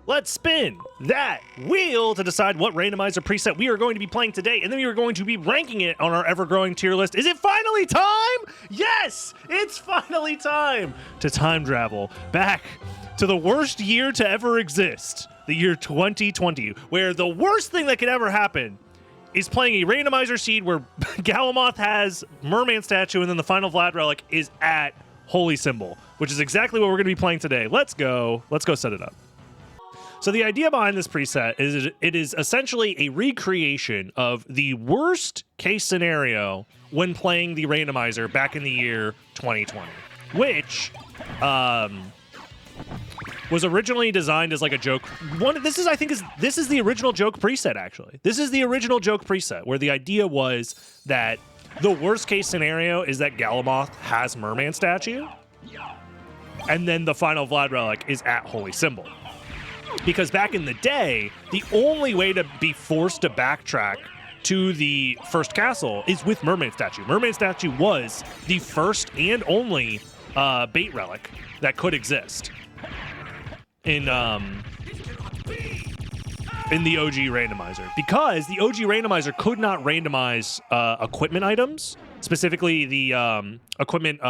let's spin that wheel to decide what randomizer preset we are going to be playing today, and then we are going to be ranking it on our ever-growing tier list. Is it finally time? Yes, it's finally time to time travel back to the worst year to ever exist, the year 2020, where the worst thing that could ever happen is playing a randomizer seed where Galamoth has Merman statue and then the final Vlad relic is at Holy Symbol, which is exactly what we're going to be playing today. Let's go set it up. So the idea behind this preset is it is essentially a recreation of the worst case scenario when playing the randomizer back in the year 2020, which was originally designed as like a joke. This is the original joke preset, actually. This is the original joke preset where the idea was that the worst case scenario is that Galamoth has Merman statue, and then the final Vlad relic is at Holy Symbol. Because back in the day, the only way to be forced to backtrack to the first castle is with Merman statue. Merman statue was the first and only bait relic that could exist in the OG randomizer, because the OG randomizer could not randomize equipment items, specifically the equipment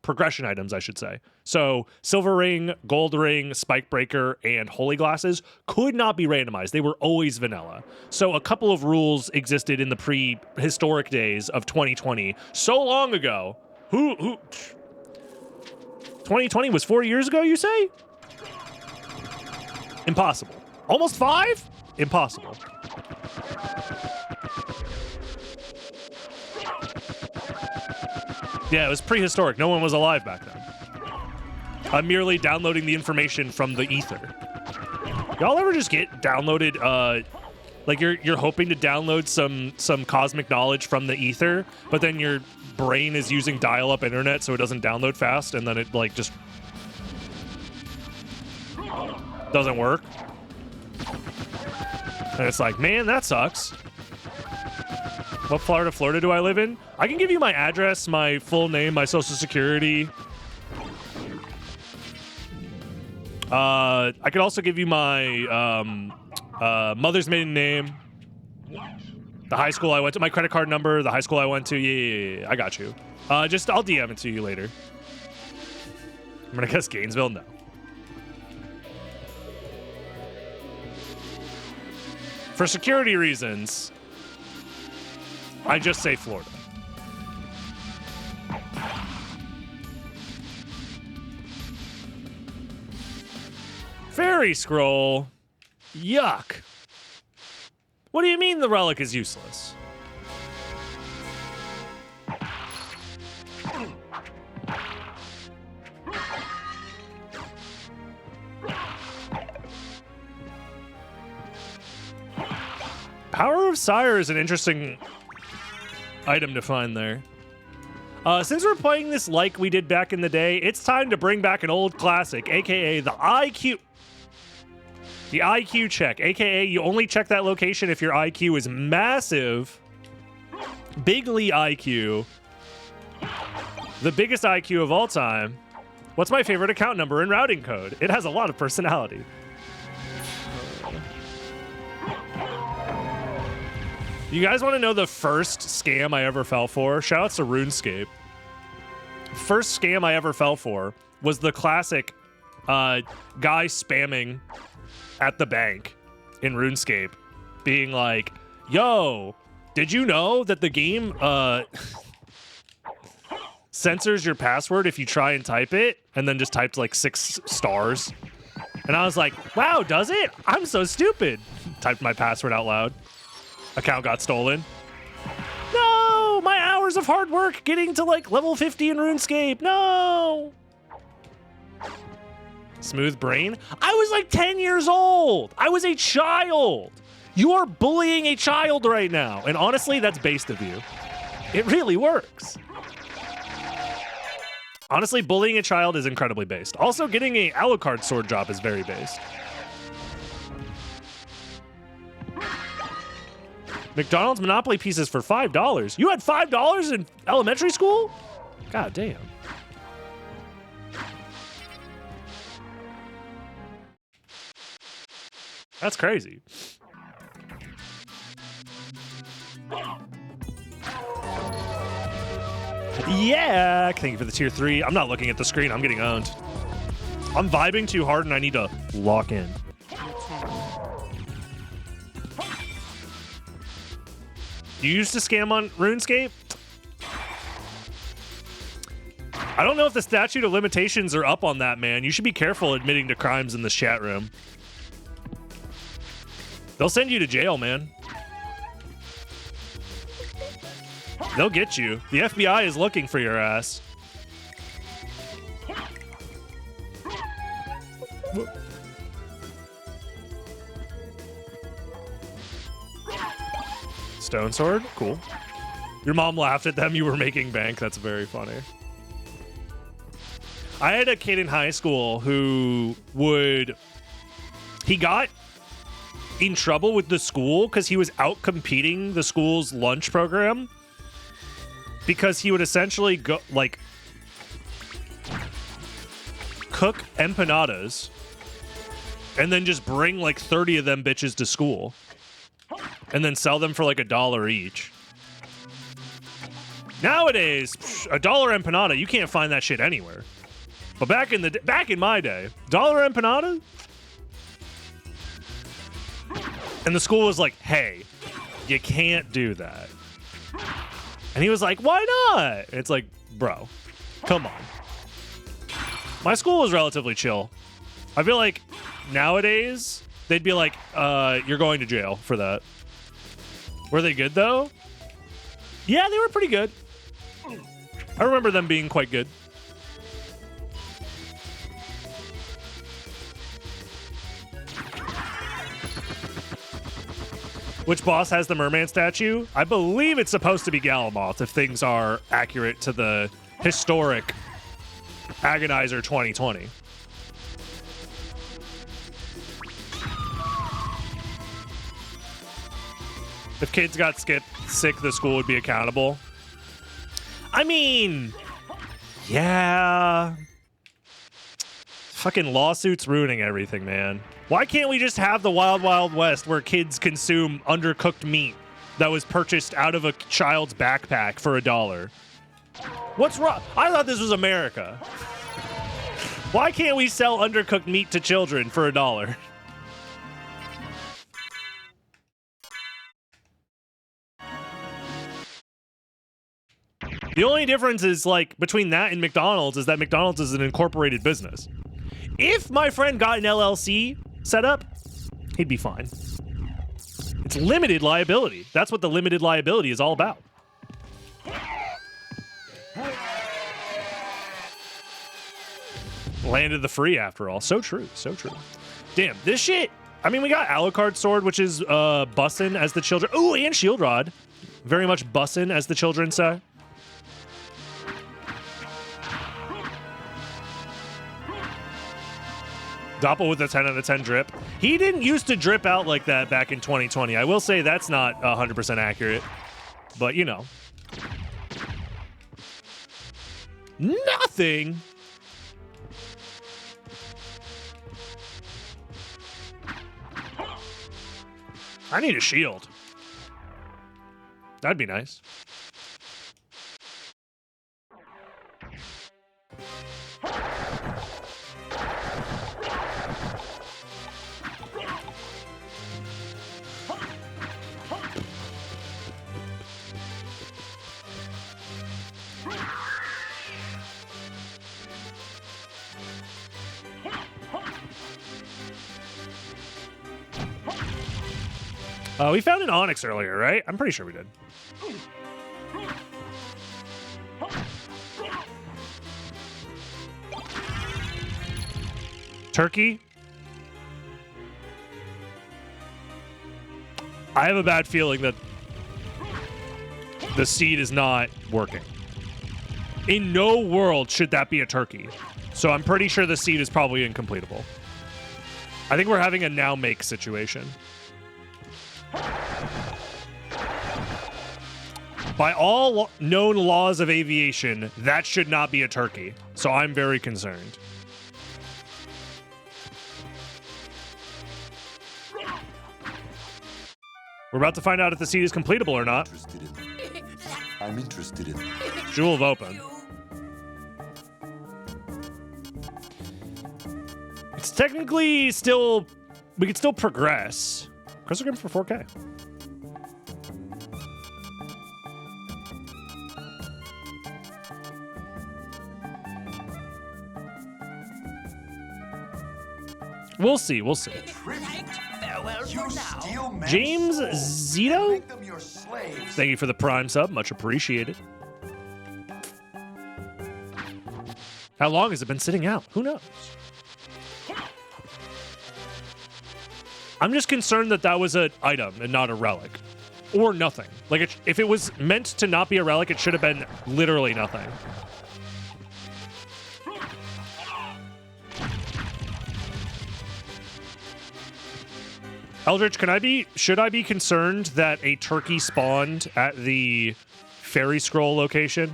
progression items, I should say. So silver ring, gold ring, spike breaker, and holy glasses could not be randomized. They were always vanilla. So a couple of rules existed in the prehistoric days of 2020, so long ago. 2020 was 4 years ago, you say? Impossible. Almost 5? Impossible. Yeah, it was prehistoric. No one was alive back then. I'm merely downloading the information from the ether. Y'all ever just get downloaded, like you're hoping to download some cosmic knowledge from the ether, but then your brain is using dial-up internet so it doesn't download fast, and then it like just doesn't work? And it's like, man, that sucks. What part of Florida do I live in? I can give you my address, my full name, my social security. I could also give you my mother's maiden name, the high school I went to, my credit card number, the high school I went to. Yeah, I got you. I'll DM it to you later. I'm gonna guess Gainesville. No. For security reasons, I just say Florida. Fairy scroll. Yuck. What do you mean the relic is useless? Power of Sire is an interesting item to find there. Since we're playing this like we did back in the day, it's time to bring back an old classic, aka the IQ. The IQ check, aka you only check that location if your IQ is massive. Bigly IQ. The biggest IQ of all time. What's my favorite account number and routing code? It has a lot of personality. You guys want to know the first scam I ever fell for? Shoutouts to RuneScape. First scam I ever fell for was the classic guy spamming at the bank in RuneScape, being like, yo, did you know that the game censors your password if you try and type it? And then just typed like 6 stars. And I was like, wow, does it? I'm so stupid. Typed my password out loud. Account got stolen. No, my hours of hard work getting to like level 50 in RuneScape. No. Smooth brain. I was like 10 years old. I was a child. You are bullying a child right now. And honestly, that's based of you. It really works. Honestly, bullying a child is incredibly based. Also, getting a Alucard sword drop is very based. McDonald's Monopoly pieces for $5. You had $5 in elementary school? God damn. That's crazy. Yeah, thank you for the tier 3. I'm not looking at the screen. I'm getting owned. I'm vibing too hard and I need to lock in. You used to scam on RuneScape? I don't know if the statute of limitations are up on that, man. You should be careful admitting to crimes in this chat room. They'll send you to jail, man. They'll get you. The FBI is looking for your ass. Stone sword? Cool. Your mom laughed at them. You were making bank. That's very funny. I had a kid in high school who he got in trouble with the school because he was out competing the school's lunch program, because he would essentially go like cook empanadas and then just bring like 30 of them bitches to school and then sell them for like $1 each. Nowadays, $1 empanada, you can't find that shit anywhere. But back in my day, $1 empanada? And the school was like, hey, you can't do that. And he was like, why not? It's like, bro, come on. My school was relatively chill. I feel like nowadays, they'd be like, you're going to jail for that. Were they good, though? Yeah, they were pretty good. I remember them being quite good. Which boss has the merman statue? I believe it's supposed to be Galamoth, if things are accurate to the historic Agonizer 2020. If kids got sick, the school would be accountable. I mean, yeah. Fucking lawsuits ruining everything, man. Why can't we just have the Wild Wild West where kids consume undercooked meat that was purchased out of a child's backpack for $1? What's wrong? I thought this was America. Why can't we sell undercooked meat to children for $1? The only difference is, like, between that and McDonald's is that McDonald's is an incorporated business. If my friend got an LLC set up, he'd be fine. It's limited liability. That's what the limited liability is all about. Land of the free, after all. So true, so true. Damn, this shit. I mean, we got Alucard Sword, which is bussin', as the children. Ooh, and Shield Rod. Very much bussin', as the children say. Doppel with a 10 out of 10 drip. He didn't used to drip out like that back in 2020. I will say that's not 100% accurate. But, you know. Nothing. I need a shield. That'd be nice. We found an onyx earlier, right? I'm pretty sure we did. Turkey? I have a bad feeling that the seed is not working. In no world should that be a turkey. So I'm pretty sure the seed is probably incompletable. I think we're having a now make situation. By all known laws of aviation, that should not be a turkey. So I'm very concerned. We're about to find out if the seed is completable or not. I'm interested in. Jewel of Open. It's technically still... We could still progress. Crystagram for 4K. We'll see, we'll see. James Zito? Thank you for the Prime sub, much appreciated. How long has it been sitting out? Who knows? I'm just concerned that that was an item and not a relic. Or nothing. Like, if it was meant to not be a relic, it should have been literally nothing. Eldritch, should I be concerned that a turkey spawned at the fairy scroll location?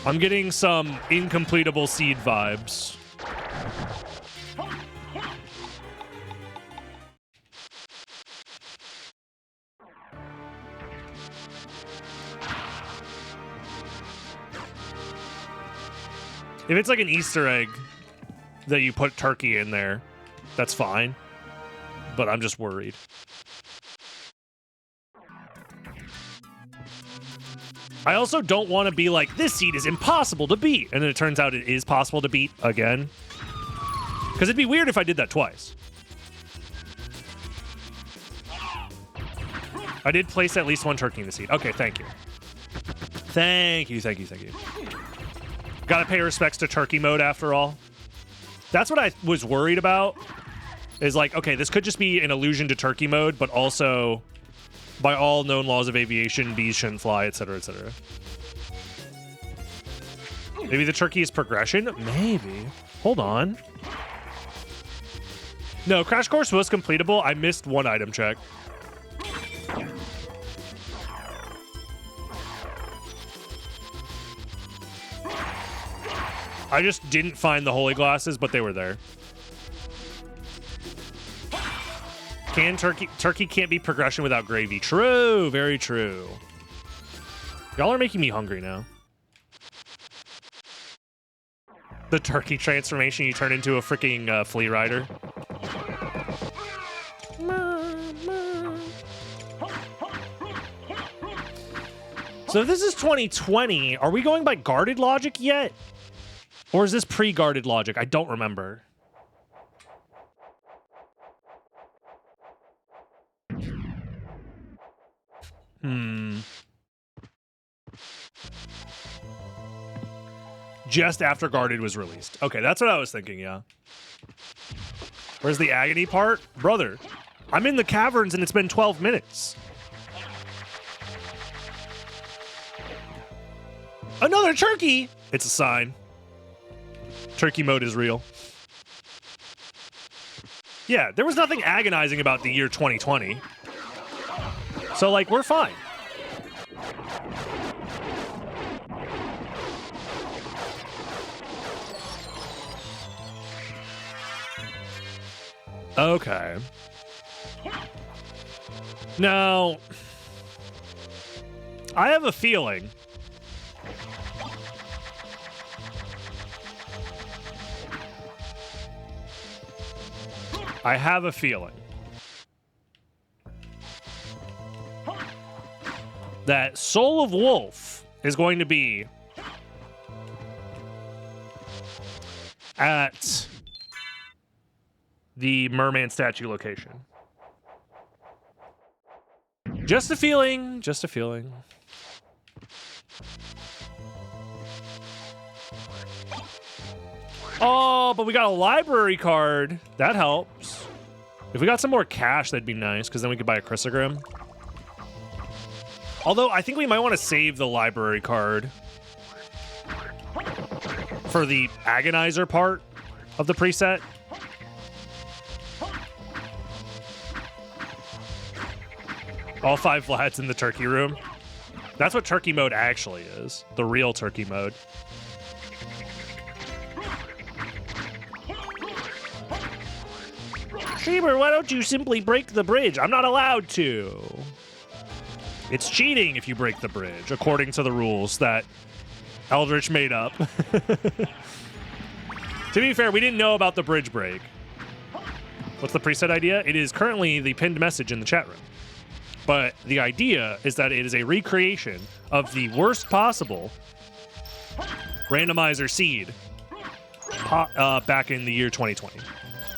I'm getting some incompletable seed vibes. If it's like an Easter egg that you put turkey in there, that's fine, but I'm just worried. I also don't want to be like, this seed is impossible to beat, and then it turns out it is possible to beat again. Because it'd be weird if I did that twice. I did place at least one turkey in the seed. Okay, thank you. Thank you. Gotta pay respects to turkey mode after all. That's what I was worried about. Is like, okay, this could just be an allusion to turkey mode, but also, by all known laws of aviation, bees shouldn't fly, etc., etc. Maybe the turkey is progression? Maybe. Hold on. No, Crash Course was completable. I missed one item check. I just didn't find the holy glasses, but they were there. Turkey can't be progression without gravy. True, very true. Y'all are making me hungry now. The turkey transformation, you turn into a freaking flea rider. So if this is 2020, are we going by guarded logic yet? Or is this pre-guarded logic? I don't remember. Just after guarded was released. Okay, that's what I was thinking, yeah. Where's the agony part? Brother, I'm in the caverns and it's been 12 minutes. Another turkey! It's a sign. Turkey mode is real. Yeah, there was nothing agonizing about the year 2020. So, like, we're fine. Okay. Now, I have a feeling. I have a feeling that Soul of Wolf is going to be at the merman statue location. Just a feeling, just a feeling. Oh, but we got a library card. That helps. If we got some more cash, that'd be nice, because then we could buy a Crystagram. Although, I think we might want to save the library card for the Agonizer part of the preset. All 5 Vlads in the turkey room. That's what turkey mode actually is. The real turkey mode. Streamer, why don't you simply break the bridge? I'm not allowed to. It's cheating if you break the bridge, according to the rules that Eldritch made up. To be fair, we didn't know about the bridge break. What's the preset idea? It is currently the pinned message in the chat room. But the idea is that it is a recreation of the worst possible randomizer seed back in the year 2020.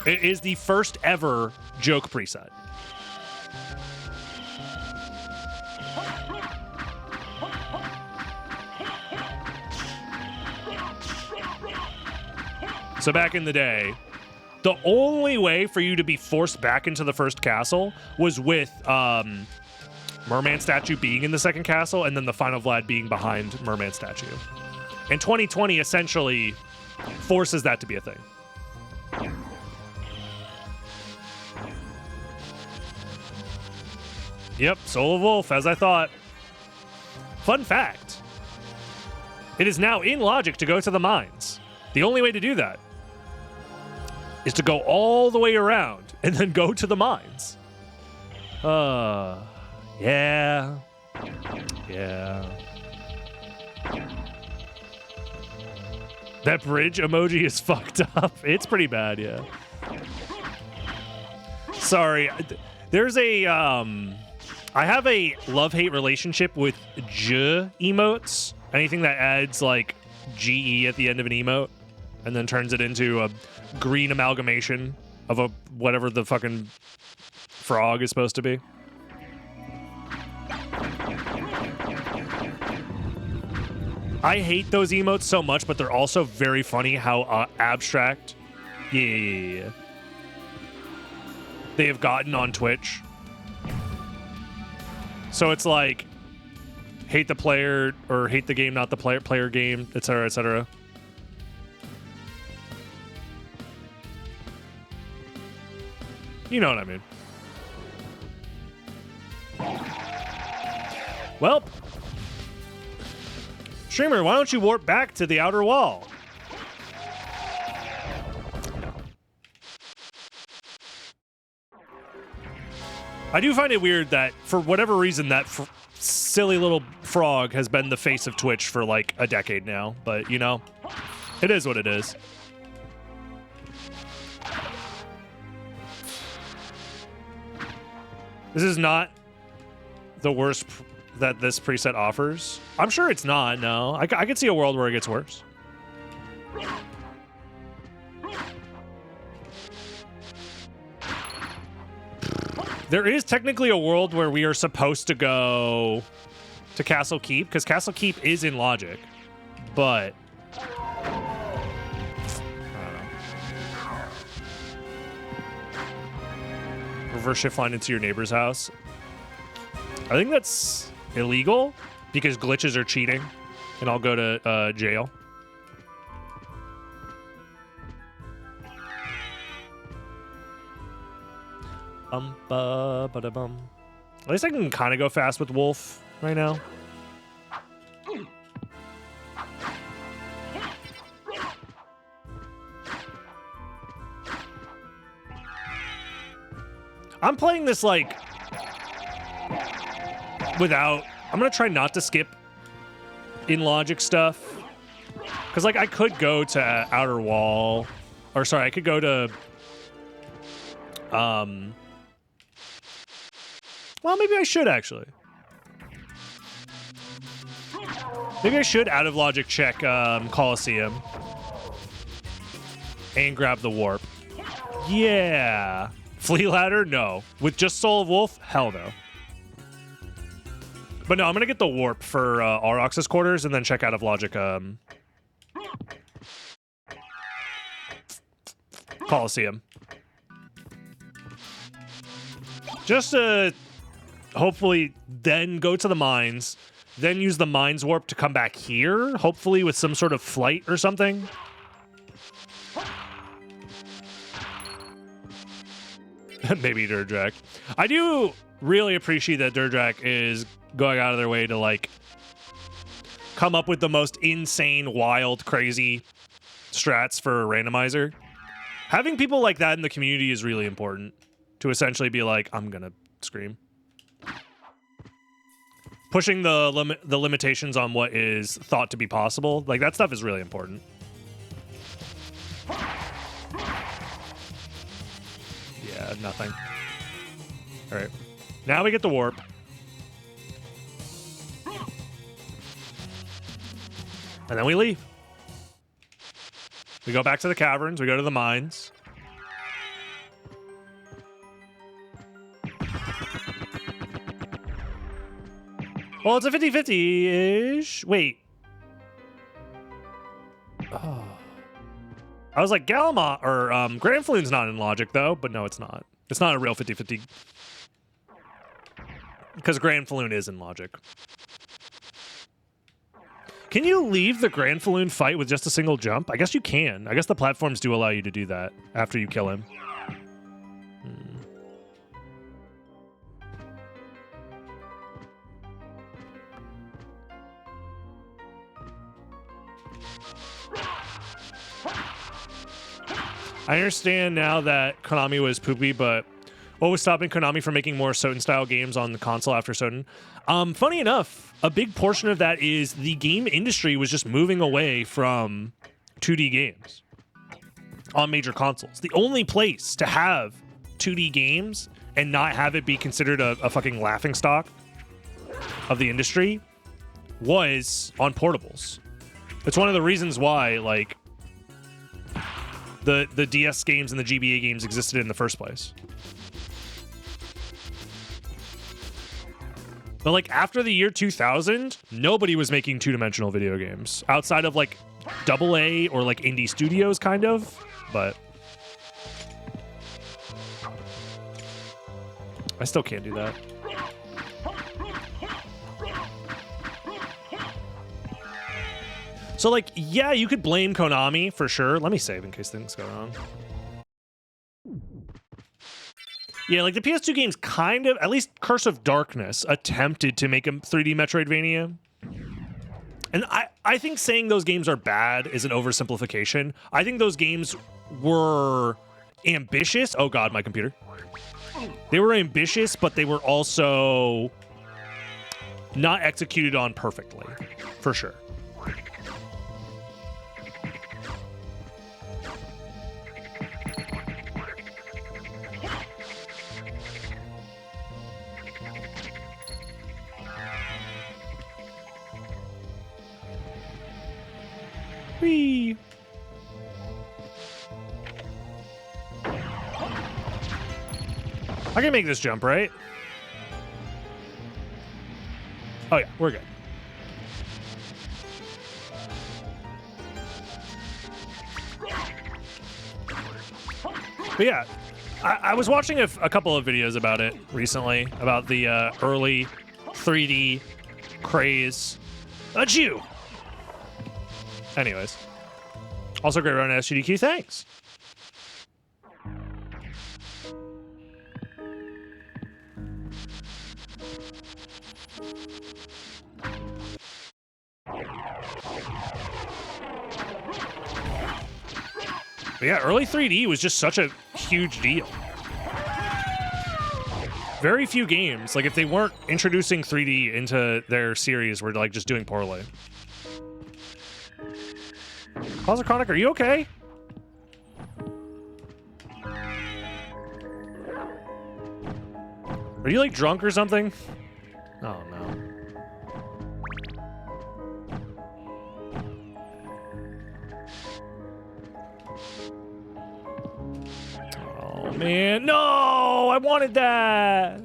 It is the first ever joke preset. So back in the day, the only way for you to be forced back into the first castle was with Merman statue being in the second castle and then the final Vlad being behind Merman statue. And 2020 essentially forces that to be a thing. Yep, Soul of Wolf, as I thought. Fun fact. It is now in logic to go to the mines. The only way to do that is to go all the way around and then go to the mines. Yeah. That bridge emoji is fucked up. It's pretty bad, yeah. Sorry. There's a, I have a love-hate relationship with J emotes. Anything that adds, like, GE at the end of an emote and then turns it into a green amalgamation of a whatever the fucking frog is supposed to be. I hate those emotes so much, but they're also very funny how abstract they have gotten on Twitch. So it's like hate the player or hate the game, not the player game, etc., etc. You know what I mean. Well, streamer, why don't you warp back to the outer wall? No. I do find it weird that, for whatever reason, that silly little frog has been the face of Twitch for like a decade now. But, you know, it is what it is. This is not the worst that this preset offers. I'm sure it's not, no. I could see a world where it gets worse. There is technically a world where we are supposed to go to Castle Keep, because Castle Keep is in logic, but reverse shift line into your neighbor's house. I think that's illegal because glitches are cheating, and I'll go to jail. Ba-da-bum. At least I can kind of go fast with Wolf right now. I'm playing this like without. I'm gonna try not to skip in logic stuff, because like I could go to outer wall, or sorry, I could go to well, maybe I should actually. Maybe I should out of logic check Coliseum and grab the warp. Yeah. Flea ladder? No. With just Soul of Wolf? Hell no. But no, I'm gonna get the warp for Aurox's quarters and then check out of logic Coliseum. Just to hopefully then go to the mines, then use the mines warp to come back here, hopefully with some sort of flight or something. Maybe Durdrak. I do really appreciate that Durdrak is going out of their way to like come up with the most insane, wild, crazy strats for Randomizer. Having people like that in the community is really important to essentially be like, I'm gonna scream. Pushing the limitations on what is thought to be possible, like that stuff is really important. Yeah, nothing. All right, now we get the warp. And then we leave. We go back to the caverns, we go to the mines. Well, it's a 50-50-ish. Wait. Oh. I was like, Galamoth, or Grand Falloon's not in logic, though. But no, it's not. It's not a real 50-50. Because Grand Falloon is in logic. Can you leave the Grand Falloon fight with just a single jump? I guess you can. I guess the platforms do allow you to do that after you kill him. I understand now that Konami was poopy, but what was stopping Konami from making more Soten-style games on the console after Soten? Funny enough, a big portion of that is the game industry was just moving away from 2D games on major consoles. The only place to have 2D games and not have it be considered a fucking laughingstock of the industry was on portables. It's one of the reasons why, like, the DS games and the GBA games existed in the first place. But like after the year 2000, nobody was making two-dimensional video games outside of like AA or like indie studios kind of, but I still can't do that. So, like, yeah, you could blame Konami for sure. Let me save in case things go wrong. Yeah, like the PS2 games kind of, at least Curse of Darkness, attempted to make a 3D Metroidvania. And I think saying those games are bad is an oversimplification. I think those games were ambitious. Oh God, my computer. They were ambitious, but they were also not executed on perfectly, for sure. Whee! I can make this jump, right? Oh yeah, we're good. But yeah, I was watching a couple of videos about it recently, about the early 3D craze. Achoo! Anyways. Also great run at SGDQ, thanks. But yeah, early 3D was just such a huge deal. Very few games, like if they weren't introducing 3D into their series, were like just doing poorly. How's Chronic? Are you okay? Are you like drunk or something? Oh no. Oh man, no! I wanted that!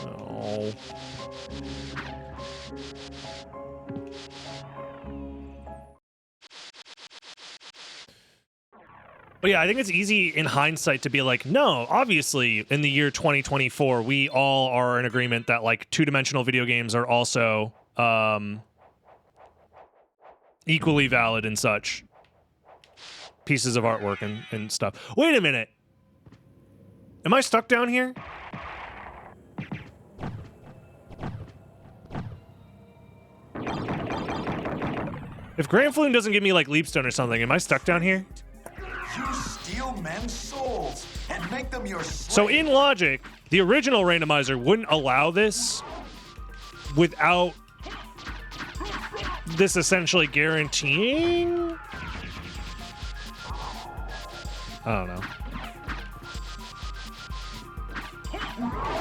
Oh. But yeah, I think it's easy in hindsight to be like, no, obviously in the year 2024, we all are in agreement that like two-dimensional video games are also equally valid and such pieces of artwork and stuff. Wait a minute. Am I stuck down here? If Grand Falloon doesn't give me like Leapstone or something, am I stuck down here? steal men's souls and make them your slaves. So in logic, the original randomizer wouldn't allow this without this essentially guaranteeing. I don't know.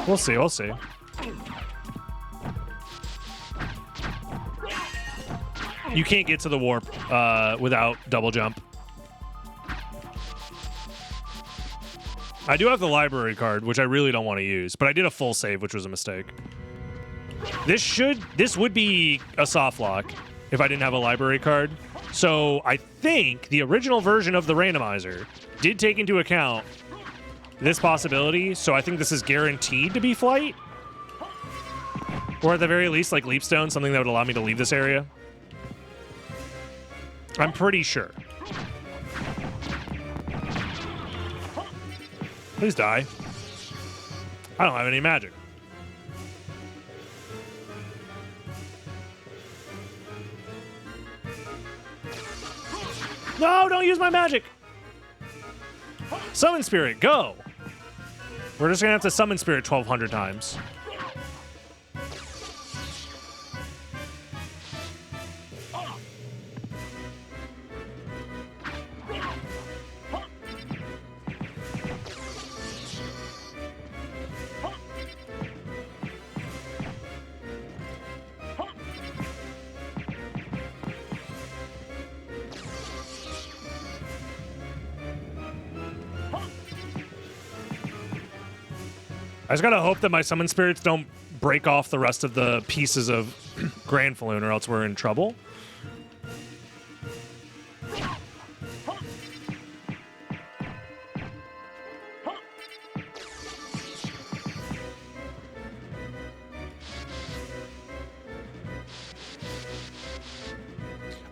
We'll see. We'll see. You can't get to the warp without double jump. I do have the library card, which I really don't want to use, but I did a full save, which was a mistake. This would be a soft lock if I didn't have a library card. So I think the original version of the randomizer did take into account this possibility, so I think this is guaranteed to be flight. Or at the very least, like Leapstone, something that would allow me to leave this area. I'm pretty sure. Please die. I don't have any magic. No, don't use my magic. Summon Spirit, go. We're just gonna have to summon Spirit 1,200 times. I just gotta hope that my summon spirits don't break off the rest of the pieces of Grand Falloon, or else we're in trouble.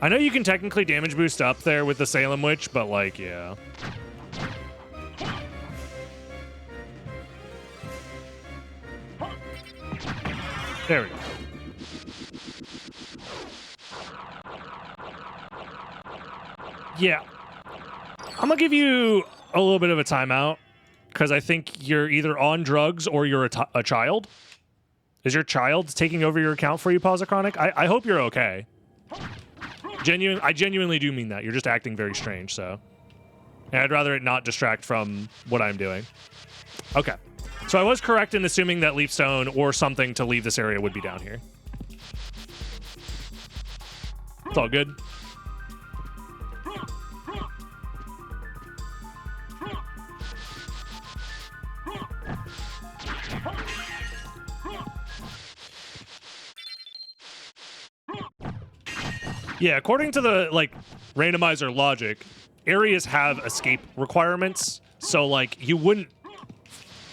I know you can technically damage boost up there with the Salem Witch, but like, yeah. There we go. Yeah. I'm gonna give you a little bit of a timeout because I think you're either on drugs or you're a child. Is your child taking over your account for you, Posichronic? I hope you're okay. I genuinely do mean that. You're just acting very strange, so. And I'd rather it not distract from what I'm doing. Okay. So I was correct in assuming that Leapstone or something to leave this area would be down here. It's all good. Yeah, according to the, like, randomizer logic, areas have escape requirements, so, like, you wouldn't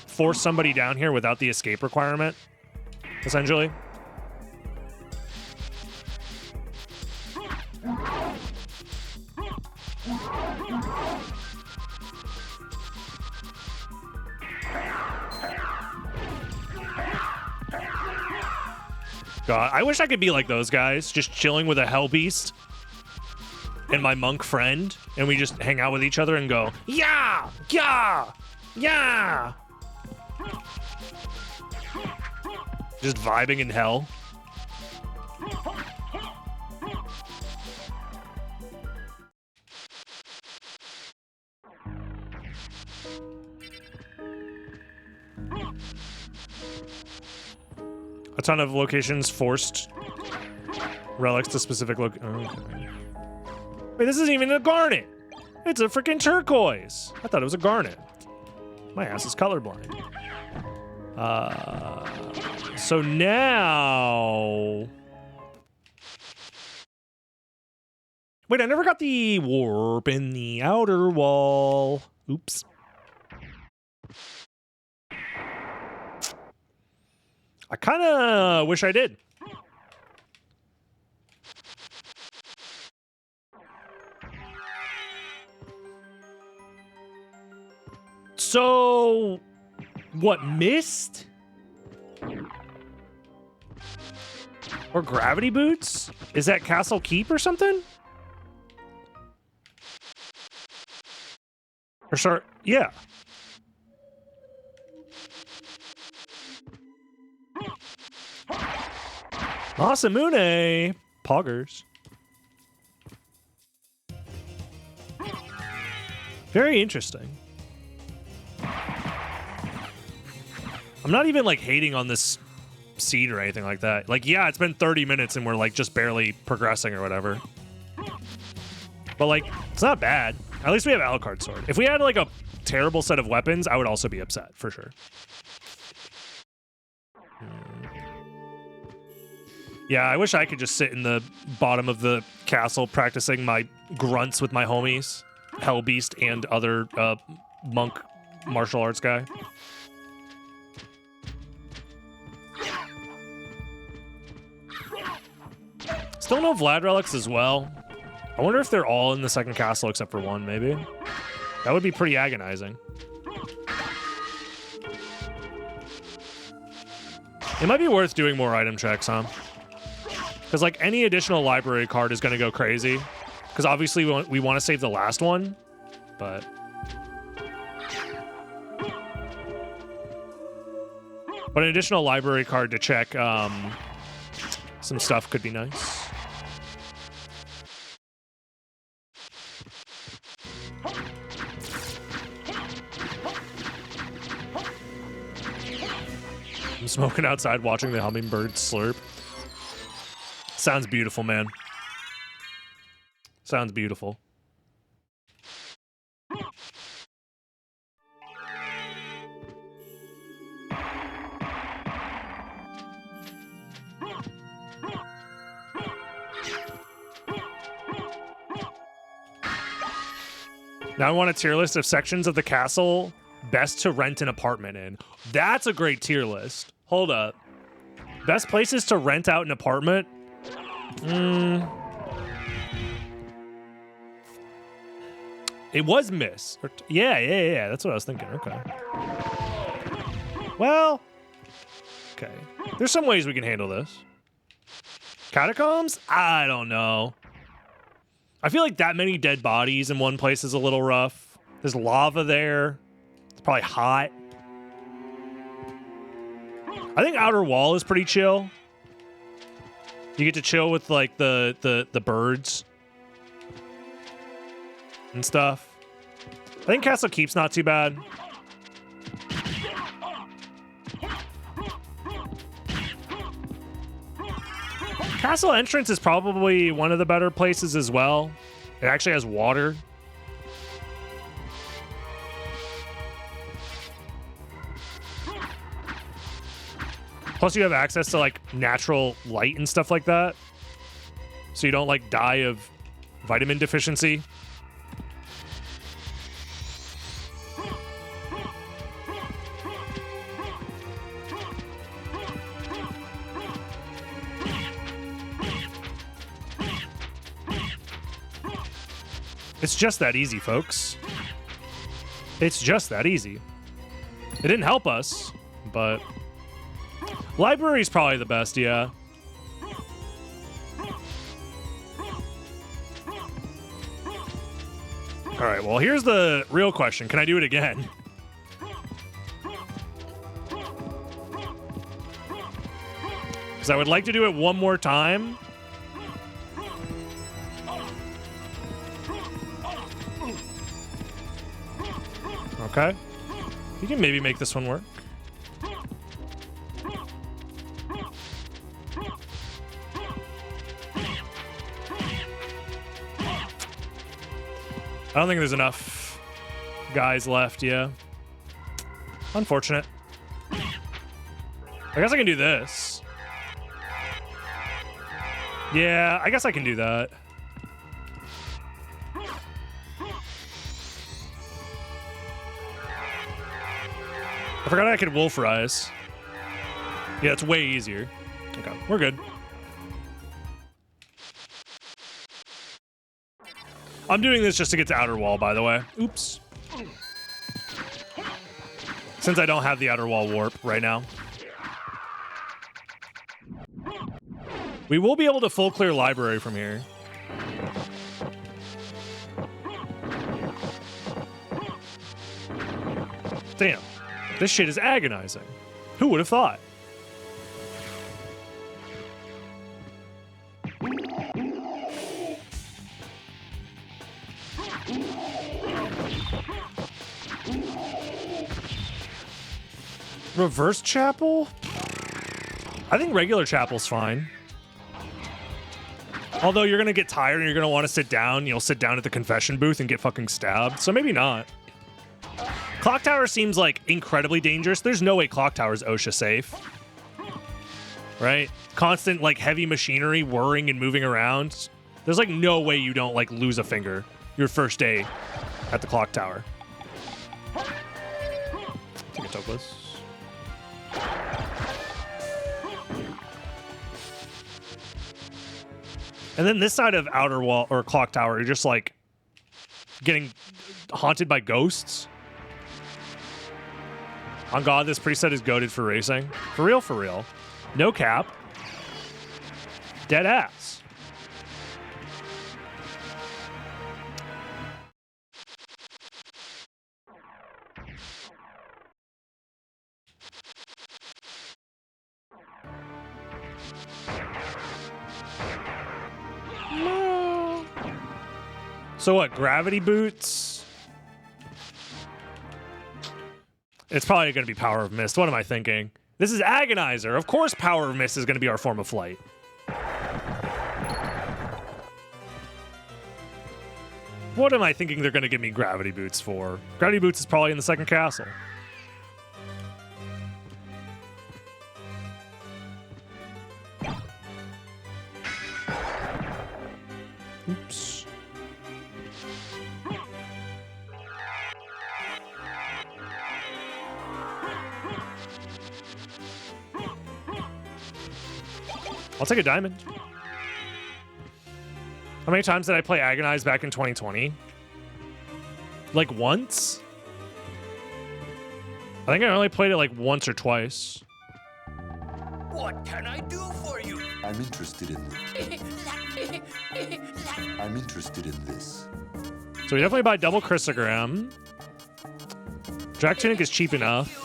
force somebody down here without the escape requirement, essentially. God, I wish I could be like those guys, just chilling with a hell beast and my monk friend, and we just hang out with each other and go, yeah, yeah, yeah. Just vibing in hell. A ton of locations forced relics to specific okay. Wait, this isn't even a garnet. It's a freaking turquoise. I thought it was a garnet. My ass is colorblind. So now... Wait, I never got the warp in the outer wall. Oops. I kind of wish I did. So, what, mist? Or gravity boots? Is that Castle Keep or something? Or start, yeah. Masamune. Poggers. Very interesting. I'm not even like hating on this seed or anything like that. Like, yeah, it's been 30 minutes and we're like just barely progressing or whatever. But like, it's not bad. At least we have Alucard Sword. If we had like a terrible set of weapons, I would also be upset for sure. Yeah, I wish I could just sit in the bottom of the castle practicing my grunts with my homies, Hellbeast and other monk martial arts guy. Still no Vlad relics as well. I wonder if they're all in the second castle except for one, maybe. That would be pretty agonizing. It might be worth doing more item checks, huh? Because like any additional library card is going to go crazy. Because obviously we want to save the last one, but... But an additional library card to check some stuff could be nice. I'm smoking outside watching the hummingbird slurp. Sounds beautiful, man. Sounds beautiful. Now I want a tier list of sections of the castle best to rent an apartment in. That's a great tier list. Hold up. Best places to rent out an apartment? It was Miss. Yeah. That's what I was thinking. Okay. Well, okay. There's some ways we can handle this. Catacombs? I don't know. I feel like that many dead bodies in one place is a little rough. There's lava there. It's probably hot. I think Outer Wall is pretty chill. You get to chill with like the birds and stuff. I think Castle Keep's not too bad. Castle Entrance is probably one of the better places as well. It actually has water. Plus you have access to like natural light and stuff like that. So you don't like die of vitamin deficiency. It's just that easy, folks. It's just that easy. It didn't help us, but library's probably the best, yeah. All right, well, here's the real question. Can I do it again? Because I would like to do it one more time. Okay. You can maybe make this one work. I don't think there's enough guys left, yeah. Unfortunate. I guess I can do this. Yeah, I guess I can do that. I forgot I could Wolf Rise. Yeah, it's way easier. Okay, we're good. I'm doing this just to get to Outer Wall, by the way. Oops. Since I don't have the Outer Wall warp right now. We will be able to full clear library from here. Damn. This shit is agonizing. Who would have thought? Reverse chapel? I think regular chapel's fine. Although you're gonna get tired and you're gonna want to sit down. You'll sit down at the confession booth and get fucking stabbed. So maybe not. Clock Tower seems like incredibly dangerous. There's no way Clock Tower is OSHA safe. Right? Constant like heavy machinery whirring and moving around. There's like no way you don't like lose a finger your first day at the Clock Tower. Take a Topaz. And then this side of Outer Wall or Clock Tower, you're just like getting haunted by ghosts. On God, this preset is goated for racing. For real, for real. No cap. Dead ass. No. So what, gravity boots? It's probably going to be Power of Mist. What am I thinking? This is Agonizer. Of course Power of Mist is going to be our form of flight. What am I thinking they're going to give me gravity boots for? Gravity boots is probably in the second castle. Oops. I'll take a diamond. How many times did I play Agonize back in 2020? Like once? I think I only played it like once or twice. What can I do for you? I'm interested in this. I'm interested in this. So we definitely buy double Chrysogram. Drac Tunic is cheap enough.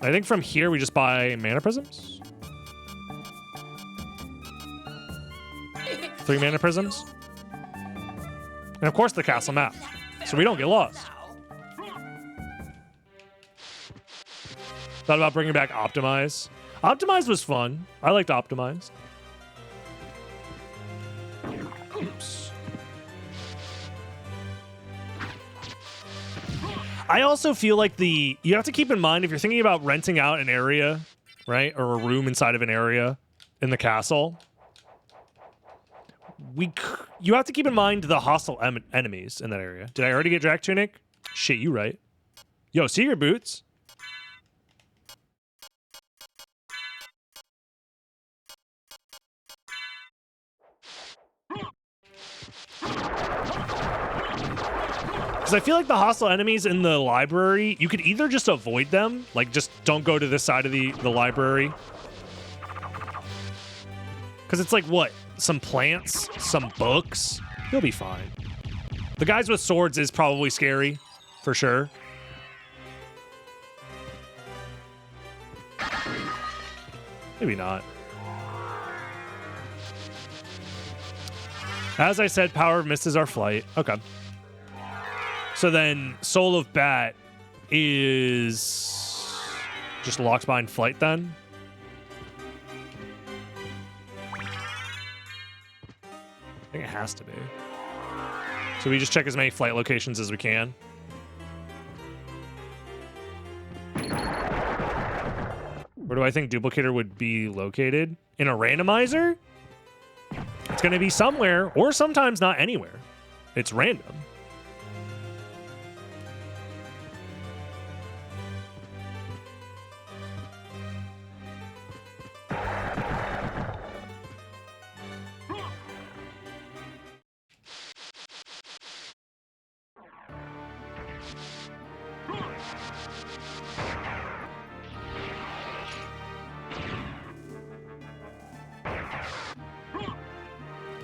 I think from here we just buy Mana Prisms. 3 Mana Prisms. And of course the castle map. So we don't get lost. Thought about bringing back Optimize. Optimize was fun. I liked Optimize. Oops. I also feel like you have to keep in mind if you're thinking about renting out an area, right? Or a room inside of an area in the castle. You have to keep in mind the hostile enemies in that area. Did I already get Drac Tunic? Shit, you right. Yo, Secret Boots. Because I feel like the hostile enemies in the library, you could either just avoid them, like just don't go to this side of the library. Because it's like, what? Some plants, some books. You'll be fine. The guys with swords is probably scary, for sure. Maybe not. As I said, Power of Mist is our flight. Okay. So then Soul of Bat is just locked behind flight then? I think it has to be. So we just check as many flight locations as we can. Where do I think Duplicator would be located? In a randomizer? It's going to be somewhere, or sometimes not anywhere. It's random.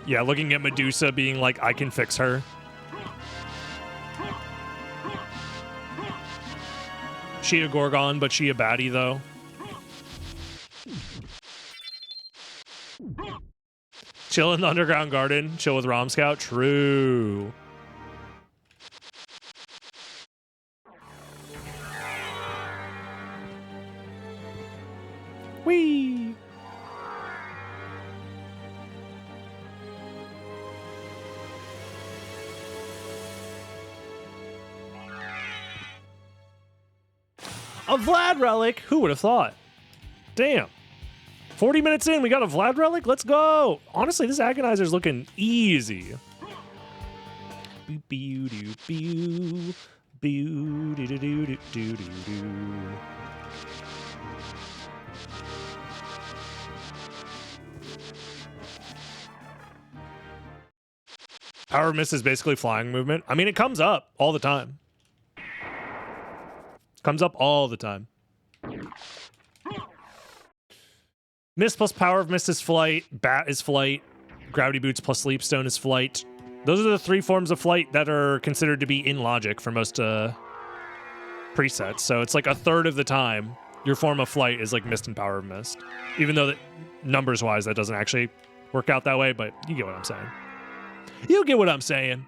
Yeah, looking at Medusa being like, I can fix her. She a Gorgon, but she a baddie, though. Chill in the underground garden. Chill with Rom Scout. True. Whee! A Vlad relic? Who would have thought? Damn. 40 minutes in, we got a Vlad relic? Let's go! Honestly, this Agonizer's looking easy. Power of Mist is basically flying movement. I mean, it comes up all the time. Comes up all the time. Mist plus Power of Mist is flight. Bat is flight. Gravity Boots plus Sleepstone is flight. Those are the three forms of flight that are considered to be in logic for most presets. So it's like a third of the time your form of flight is like Mist and Power of Mist. Even though that numbers-wise that doesn't actually work out that way, but you get what I'm saying. You get what I'm saying.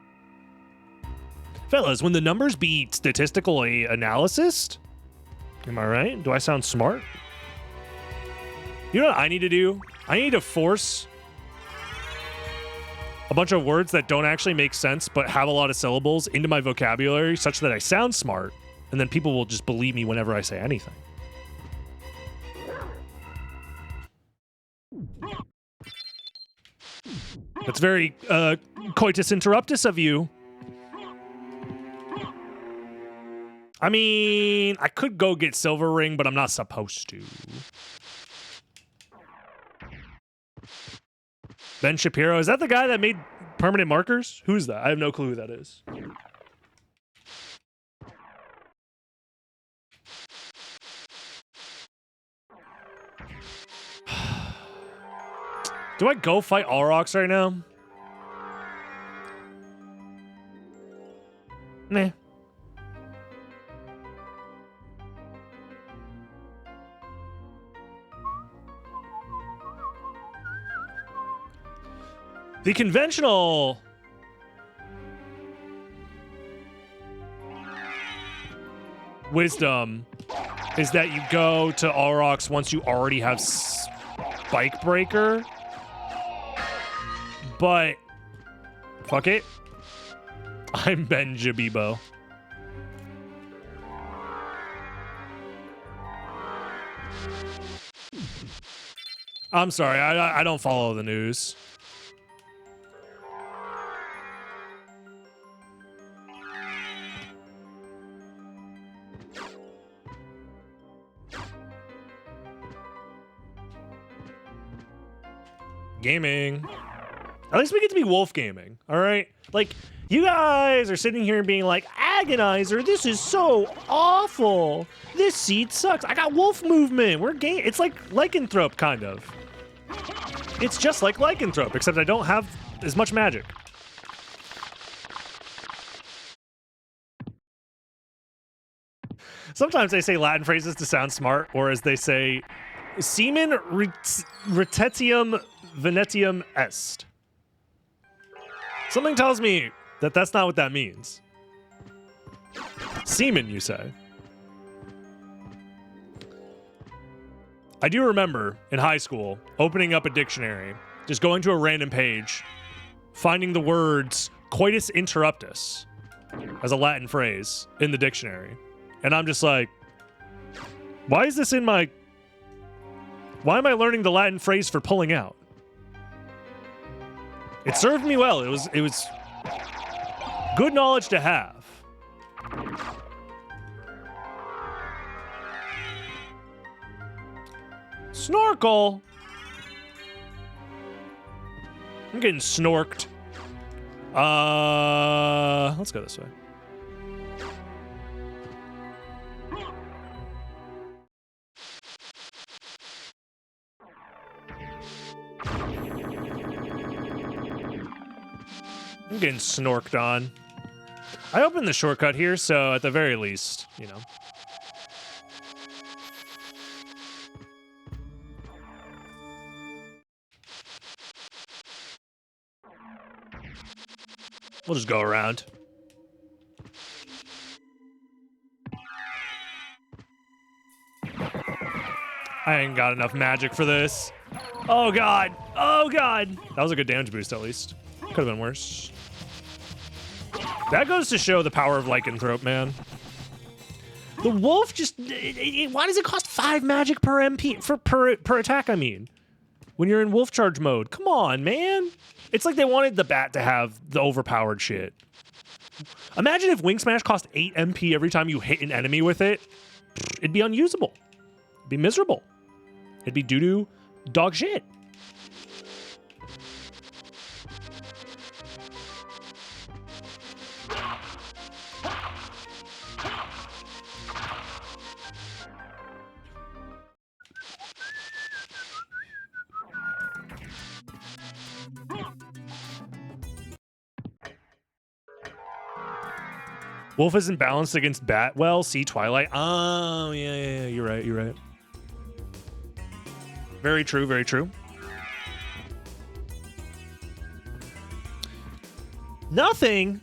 Fellas, when the numbers be statistically analysis, am I right? Do I sound smart? You know what I need to do? I need to force a bunch of words that don't actually make sense but have a lot of syllables into my vocabulary such that I sound smart, and then people will just believe me whenever I say anything. That's very coitus interruptus of you. I mean, I could go get Silver Ring, but I'm not supposed to. Ben Shapiro, is that the guy that made permanent markers? Who's that? I have no clue who that is. Do I go fight Aurochs right now? Nah. The conventional wisdom is that you go to Aurochs once you already have Spike Breaker. But fuck it. I'm Ben Jabibo. I'm sorry, I don't follow the news. Gaming. At least we get to be wolf gaming, all right? Like, you guys are sitting here being like, Agonizer, this is so awful. This seed sucks. I got wolf movement. We're game. It's like Lycanthrope, kind of. It's just like Lycanthrope, except I don't have as much magic. Sometimes they say Latin phrases to sound smart, or as they say, Semen retetium venetium est. Something tells me that that's not what that means. Semen, you say? I do remember in high school opening up a dictionary, just going to a random page, finding the words coitus interruptus as a Latin phrase in the dictionary. And I'm just like, why is this in my... Why am I learning the Latin phrase for pulling out? It served me well. It was good knowledge to have. Snorkel. I'm getting snorked. Let's go this way. I'm getting snorked on. I opened the shortcut here, so at the very least, you know. We'll just go around. I ain't got enough magic for this. Oh god. Oh god. That was a good damage boost at least. Could have been worse. That goes to show the power of Lycanthrope, man. The wolf just... why does it cost 5 magic per MP? Per attack, I mean. When you're in wolf charge mode. Come on, man. It's like they wanted the bat to have the overpowered shit. Imagine if Wing Smash cost 8 MP every time you hit an enemy with it. It'd be unusable. It'd be miserable. It'd be doo-doo dog shit. Wolf isn't balanced against bat well. See Twilight. Oh, yeah. You're right. Very true, very true. Nothing.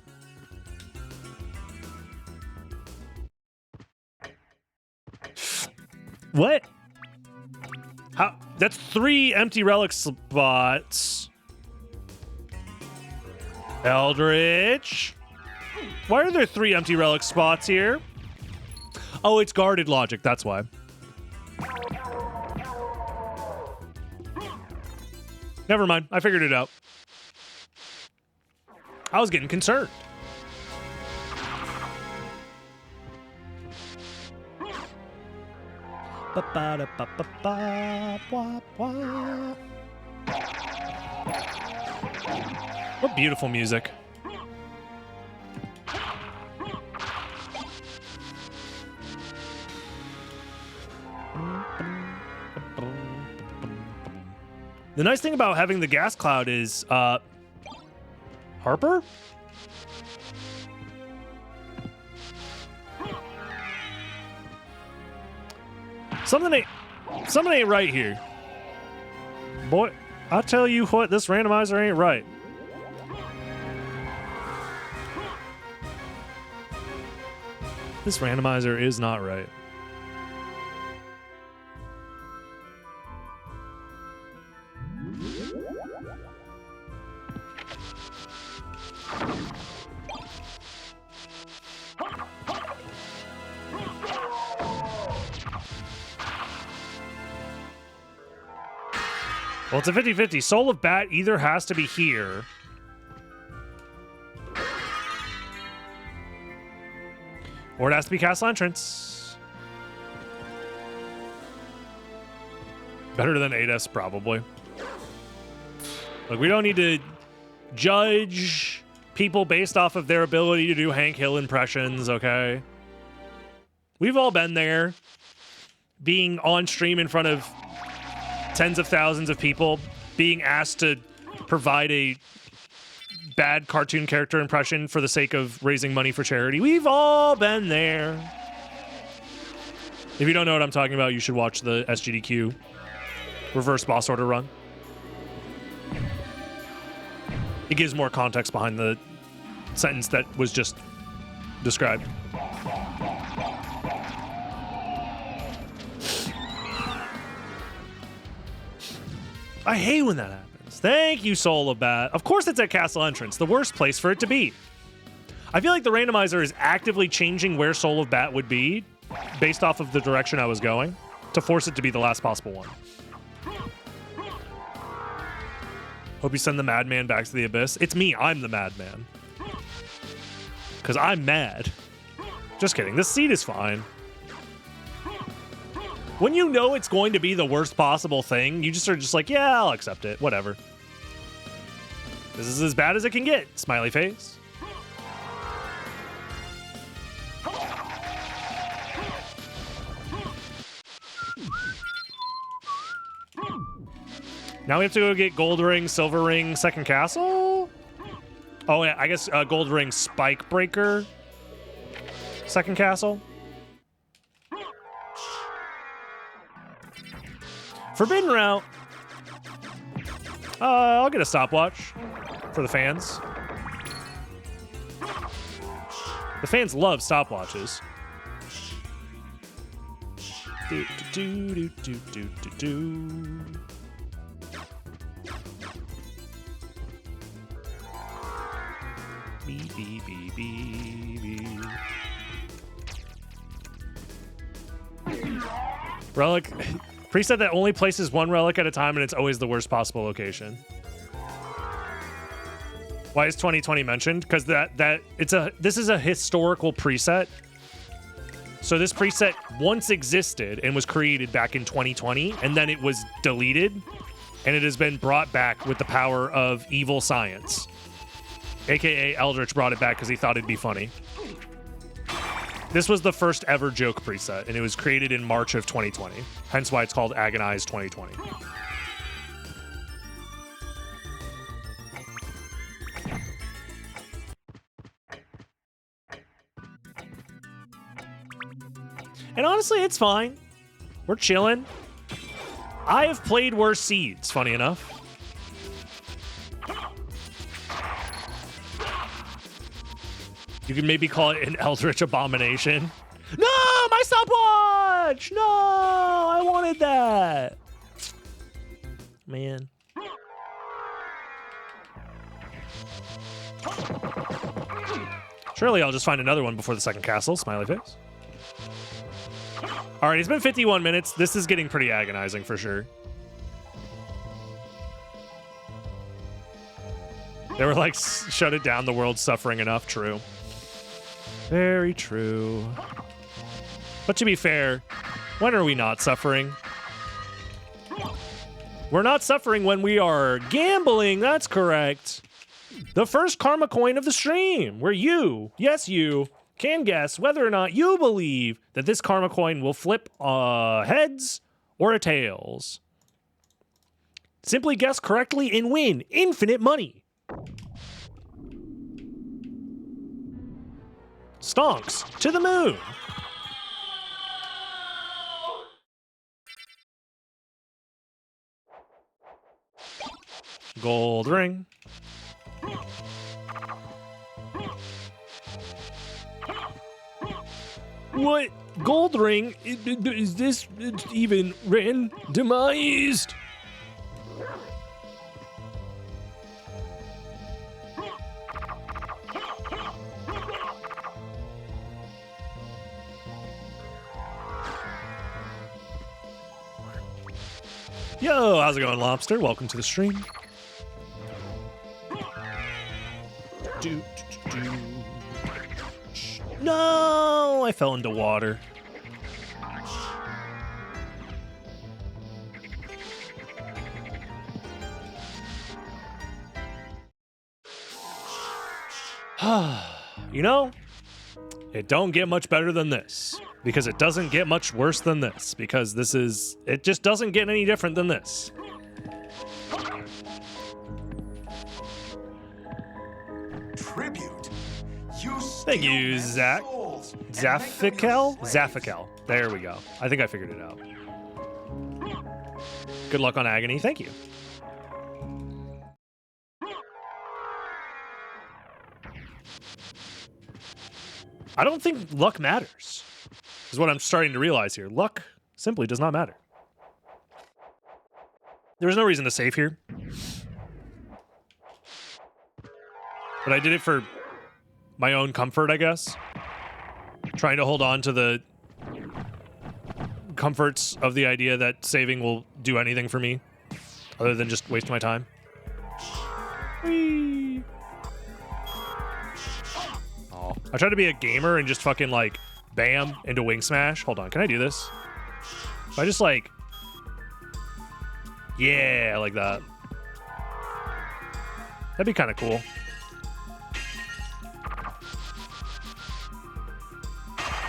What? How? That's 3 empty relic spots. Eldritch. Why are there 3 empty relic spots here? Oh, it's guarded logic. That's why. Never mind. I figured it out. I was getting concerned. What beautiful music. The nice thing about having the gas cloud is, Harper? Something ain't right here. Boy, I tell you what, this randomizer ain't right. This randomizer is not right. Well, it's a 50-50. Soul of Bat either has to be here. Or it has to be Castle Entrance. Better than 8S, probably. Like, we don't need to judge people based off of their ability to do Hank Hill impressions, okay? We've all been there. Being on stream in front of tens of thousands of people, being asked to provide a bad cartoon character impression for the sake of raising money for charity. We've all been there. If you don't know what I'm talking about, you should watch the SGDQ reverse boss order run. It gives more context behind the sentence that was just described. I hate when that happens. Thank you, Soul of Bat. Of course it's at Castle Entrance, the worst place for it to be. I feel like the randomizer is actively changing where Soul of Bat would be based off of the direction I was going to force it to be the last possible one. Hope you send the madman back to the abyss. It's me, I'm the madman. Because I'm mad. Just kidding, this seat is fine. When you know it's going to be the worst possible thing, you just are just like, yeah, I'll accept it. Whatever. This is as bad as it can get. Smiley face. Now we have to go get Gold Ring, Silver Ring, Second Castle? Oh, yeah, I guess Gold Ring, Spike Breaker, Second Castle. Forbidden Route. I'll get a stopwatch for the fans. The fans love stopwatches. Do, do, do, do, do, do, do. Beep, beep, beep, beep, beep. Relic. Preset that only places one relic at a time, and it's always the worst possible location. Why is 2020 mentioned? Because this is a historical preset. So this preset once existed and was created back in 2020, and then it was deleted, and it has been brought back with the power of evil science. AKA Eldritch brought it back because he thought it'd be funny. This was the first ever joke preset, and it was created in March of 2020. Hence why it's called Agonize 2020. And honestly, it's fine. We're chilling. I have played worse seeds, funny enough. You can maybe call it an Eldritch Abomination. No, my stopwatch! No, I wanted that. Man. Surely I'll just find another one before the second castle. Smiley face. All right, it's been 51 minutes. This is getting pretty agonizing for sure. They were like, shut it down. The world's suffering enough. True. Very true. But to be fair, when are we not suffering? We're not suffering when we are gambling. That's correct. The first karma coin of the stream, where you, yes you, can guess whether or not you believe that this karma coin will flip heads or tails. Simply guess correctly and win infinite money. Stonks to the moon. Gold ring. What gold ring is this even randomized? Yo, how's it going, Lobster? Welcome to the stream. No, I fell into water. You know, it don't get much better than this, because it doesn't get much worse than this, because it just doesn't get any different than this. Tribute. Thank you, Zach. Zaffikel. There we go. I think I figured it out. Good luck on Agony. Thank you. I don't think luck matters, is what I'm starting to realize here. Luck simply does not matter. There's no reason to save here. But I did it for my own comfort, I guess. Trying to hold on to the comforts of the idea that saving will do anything for me other than just waste my time. Whee! Oh, I tried to be a gamer and just fucking like bam into wing smash. Hold on, can I do this? If I just like, yeah, like that. That'd be kind of cool.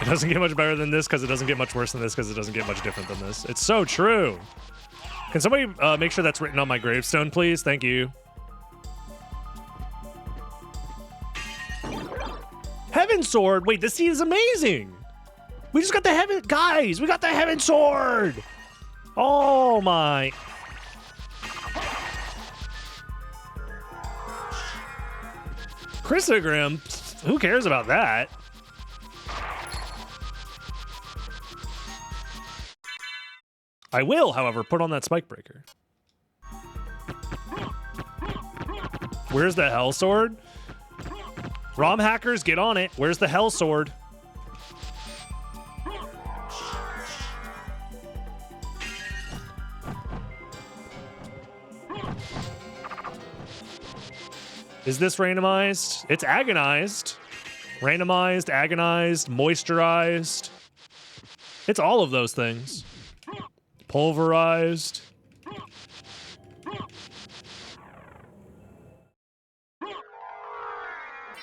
It doesn't get much better than this because it doesn't get much worse than this because it doesn't get much different than this. It's so true. Can somebody make sure that's written on my gravestone, please? Thank you. Heaven Sword. Wait, this seed is amazing. We just got the heaven... Guys, we got the Heaven Sword. Oh, my... Chrysogrim. Who cares about that? I will, however, put on that spike breaker. Where's the hell sword? ROM hackers, get on it. Where's the hell sword? Is this randomized? It's agonized. Randomized, agonized, moisturized. It's all of those things. Pulverized.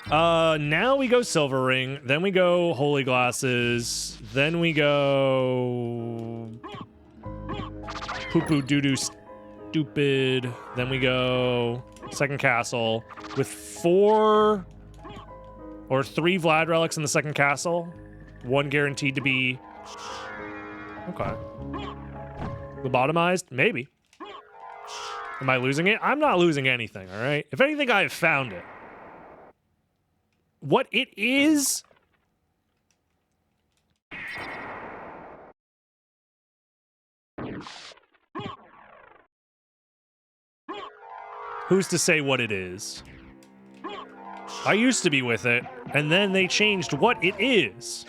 Now we go Silver Ring, then we go Holy Glasses, then we go Poo-poo doo-doo stupid, then we go Second Castle with 4 or 3 Vlad relics in the second castle. 1 guaranteed to be... Okay. Lobotomized? Maybe. Am I losing it? I'm not losing anything, all right? If anything, I have found it. What it is... Who's to say what it is? I used to be with it, and then they changed what it is.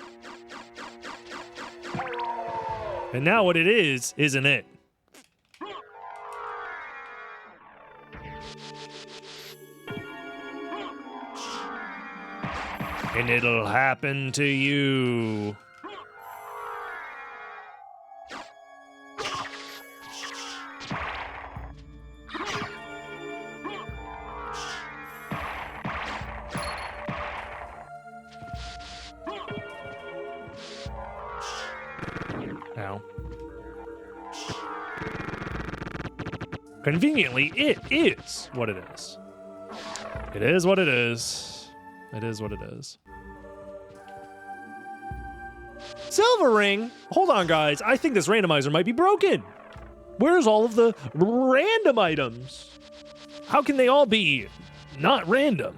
And now what it is, isn't it? And it'll happen to you. Ow. Conveniently, it is what it is. It is what it is. It is what it is. Silver Ring? Hold on, guys. I think this randomizer might be broken. Where's all of the random items? How can they all be not random?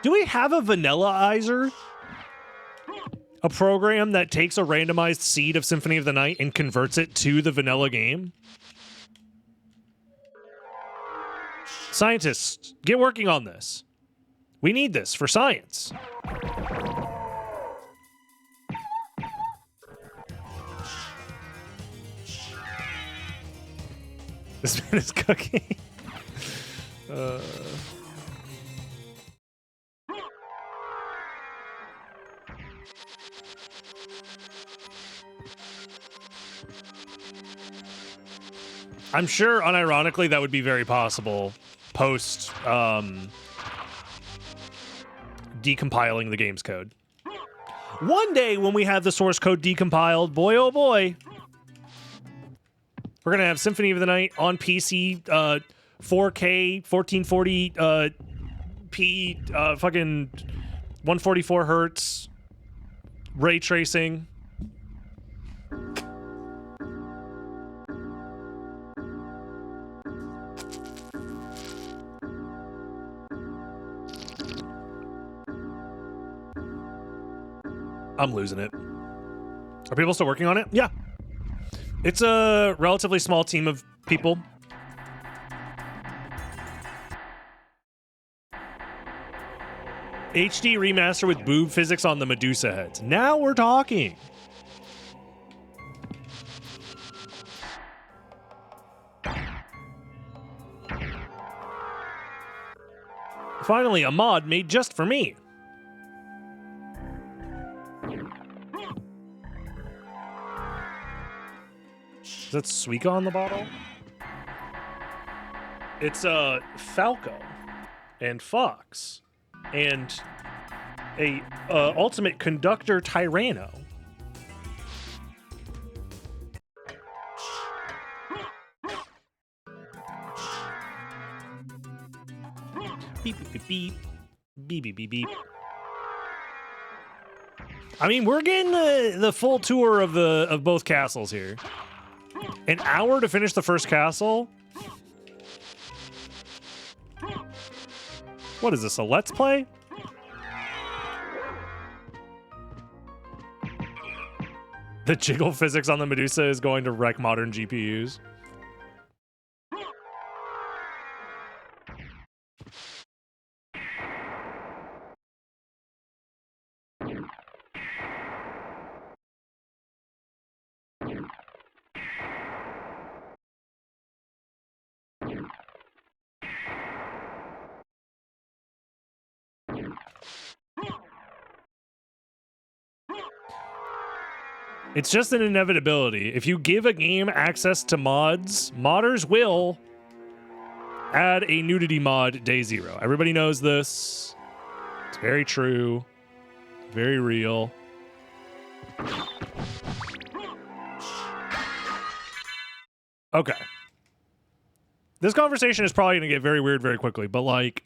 Do we have a Vanillaizer? A program that takes a randomized seed of Symphony of the Night and converts it to the vanilla game? Scientists, get working on this. We need this for science. This man is cooking. I'm sure, unironically, that would be very possible post decompiling the game's code. One day, when we have the source code decompiled, boy oh boy, we're gonna have Symphony of the Night on PC, 4K, 1440 p, fucking 144 hertz, ray tracing. I'm losing it. Are people still working on it? Yeah. It's a relatively small team of people. HD remaster with boob physics on the Medusa heads. Now we're talking. Finally, a mod made just for me. Is that Suika on the bottle? It's Falco and Fox and a ultimate conductor Tyranno. Beep beep beep beep beep beep beep beep. I mean, we're getting the full tour of both castles here. An hour to finish the first castle? What is this, a let's play? The jiggle physics on the Medusa is going to wreck modern GPUs. It's just an inevitability. If you give a game access to mods, modders will add a nudity mod day zero. Everybody knows this. It's very true. Very real. Okay. This conversation is probably going to get very weird very quickly, but like,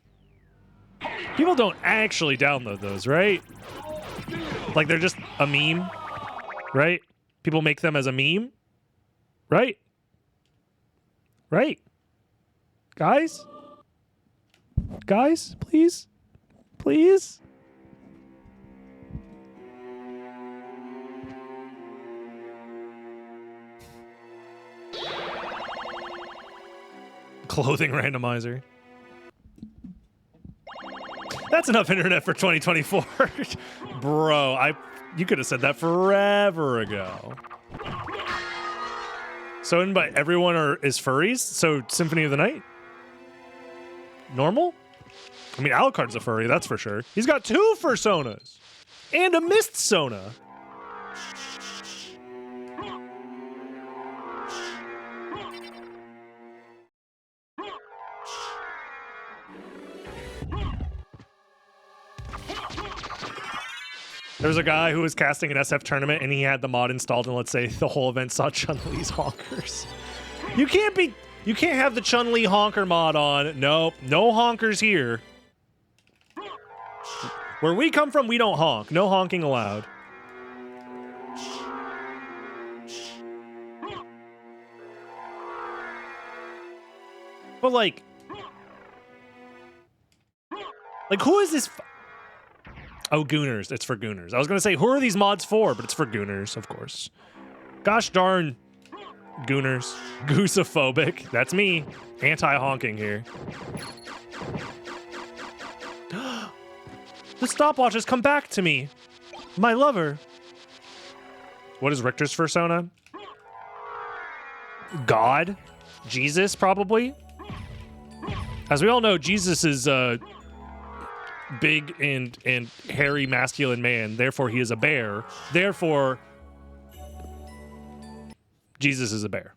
people don't actually download those, right? Like they're just a meme. Right? People make them as a meme? Right? Right? Guys? Guys, please? Please? Clothing randomizer. That's enough internet for 2024. Bro, you could have said that forever ago. So, and by everyone is furries? So, Symphony of the Night? Normal? I mean, Alucard's a furry, that's for sure. He's got 2 fursonas! And a mist sona! There was a guy who was casting an SF tournament and he had the mod installed, and let's say the whole event saw Chun-Li's honkers. You can't have the Chun-Li honker mod on. Nope, no honkers here. Where we come from, we don't honk. No honking allowed. But like who is this? Oh, Gooners. It's for Gooners. I was going to say, who are these mods for? But it's for Gooners, of course. Gosh darn Gooners. Goosophobic. That's me. Anti-honking here. The stopwatch has come back to me. My lover. What is Richter's persona? God? Jesus, probably? As we all know, Jesus is, big and hairy masculine man, therefore he is a bear, therefore Jesus is a bear.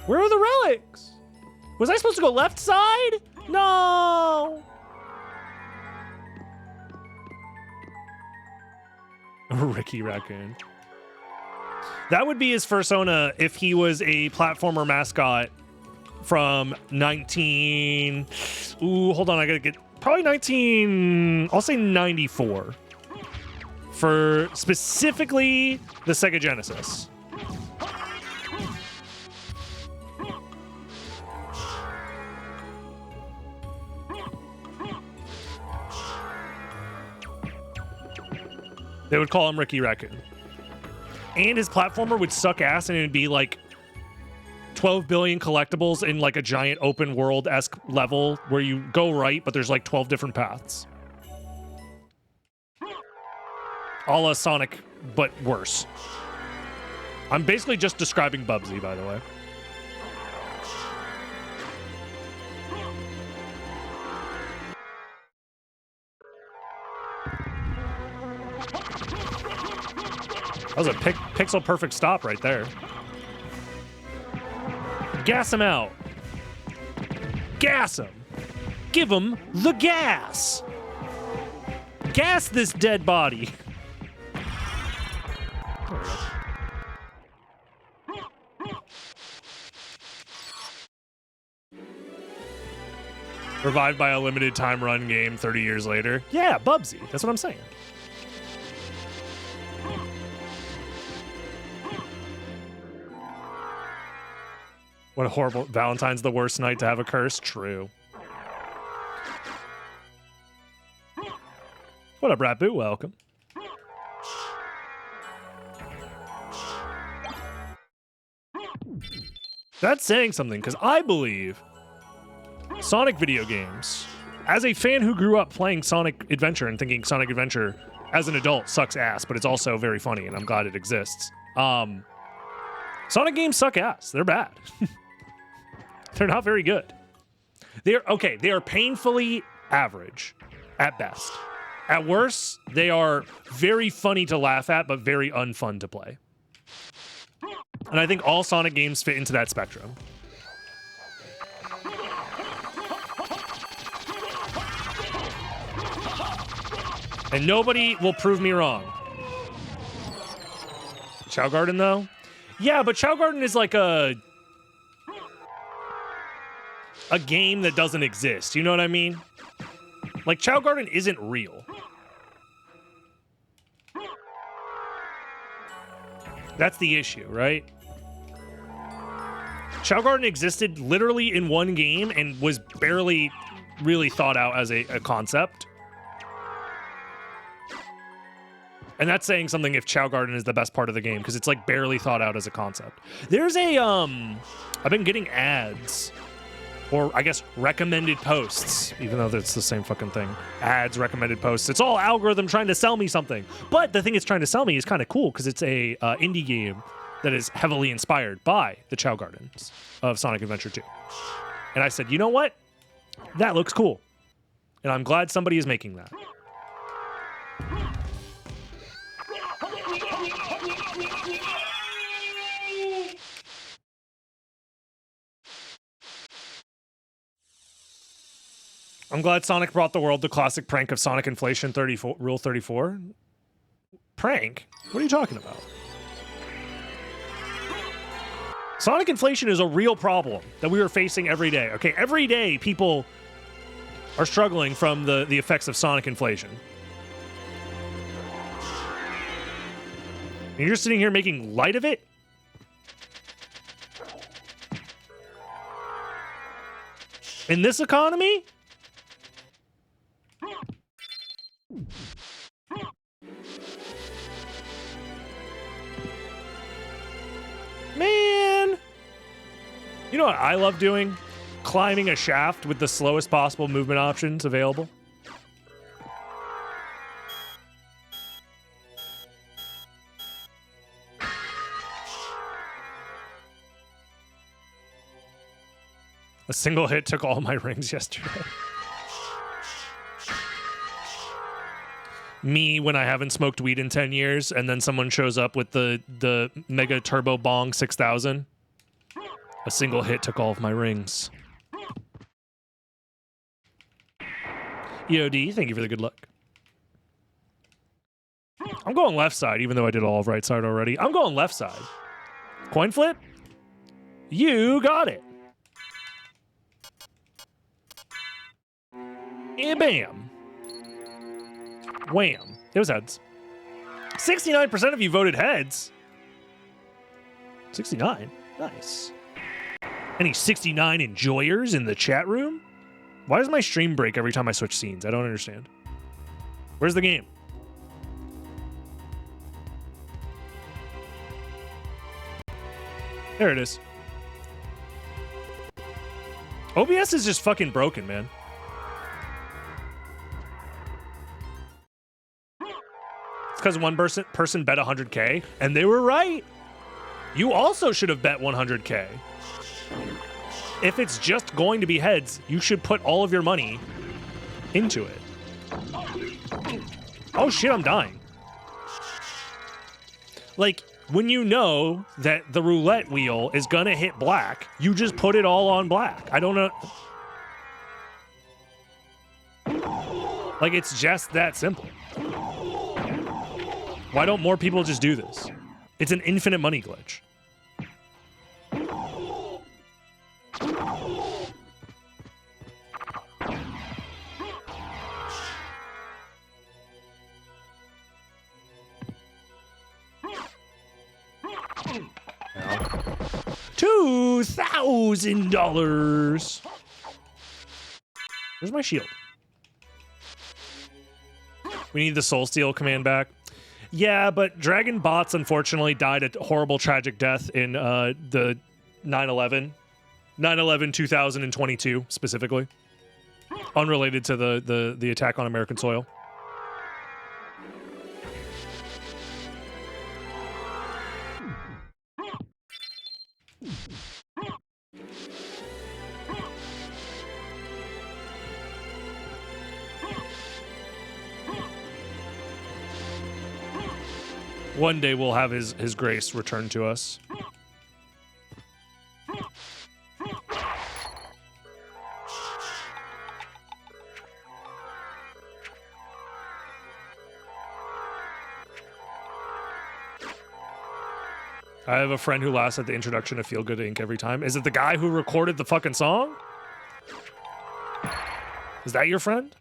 Where are the relics? Was I supposed to go left side? No. Ricky Raccoon. That would be his fursona if he was a platformer mascot from 19... Ooh, hold on, I gotta get... Probably 19... I'll say 94. For specifically the Sega Genesis. They would call him Ricky Raccoon. And his platformer would suck ass, and it'd be like 12 billion collectibles in like a giant open world-esque level where you go right, but there's like 12 different paths. A la Sonic, but worse. I'm basically just describing Bubsy, by the way. That was a pixel perfect stop right there. Gas him out. Gas him. Give him the gas. Gas this dead body. Revived by a limited time run game 30 years later. Yeah, Bubsy. That's what I'm saying. What a horrible... Valentine's the worst night to have a curse. True. What up, Rat Boo? Welcome. That's saying something, because I believe Sonic video games, as a fan who grew up playing Sonic Adventure and thinking Sonic Adventure as an adult sucks ass, but it's also very funny, and I'm glad it exists. Sonic games suck ass. They're bad. They're not very good. They're okay. They are painfully average at best. At worst, they are very funny to laugh at, but very unfun to play. And I think all Sonic games fit into that spectrum. And nobody will prove me wrong. Chow Garden, though? Yeah, but Chow Garden is like a game that doesn't exist. You know what I mean? Like, Chow Garden isn't real. That's the issue, right? Chow Garden existed literally in one game and was barely really thought out as a concept. And that's saying something if Chow Garden is the best part of the game, because it's like barely thought out as a concept. There's a, I've been getting ads, or I guess recommended posts, even though it's the same fucking thing. Ads, recommended posts. It's all algorithm trying to sell me something. But the thing it's trying to sell me is kind of cool, because it's a indie game that is heavily inspired by the Chow Gardens of Sonic Adventure 2. And I said, you know what? That looks cool. And I'm glad somebody is making that. I'm glad Sonic brought the world the classic prank of Sonic Inflation 34, Rule 34. Prank? What are you talking about? Sonic inflation is a real problem that we are facing every day. Okay, every day people are struggling from the effects of Sonic inflation. And you're sitting here making light of it? In this economy? Man! You know what I love doing? Climbing a shaft with the slowest possible movement options available. A single hit took all my rings yesterday. Me when I haven't smoked weed in 10 years, and then someone shows up with the Mega Turbo Bong 6000. A single hit took all of my rings. EOD, thank you for the good luck. I'm going left side, even though I did all of right side already. I'm going left side. Coin flip? You got it. And bam. Wham. It was heads. 69% of you voted heads. 69? Nice. Any 69 enjoyers in the chat room? Why does my stream break every time I switch scenes? I don't understand. Where's the game? There it is. OBS is just fucking broken, man. Because one person bet 100K, and they were right. You also should have bet 100K. If it's just going to be heads, you should put all of your money into it. Oh shit, I'm dying. Like, when you know that the roulette wheel is gonna hit black, you just put it all on black. I don't know. Like, it's just that simple. Why don't more people just do this? It's an infinite money glitch. $2,000. Where's my shield? We need the Soul Steal command back. Yeah, but Dragon Bots unfortunately died a horrible, tragic death in the 9/11. 9/11 2022 specifically. Unrelated to the attack on American soil. One day we'll have his grace returned to us. I have a friend who laughs at the introduction of Feel Good Inc. every time. Is it the guy who recorded the fucking song? Is that your friend?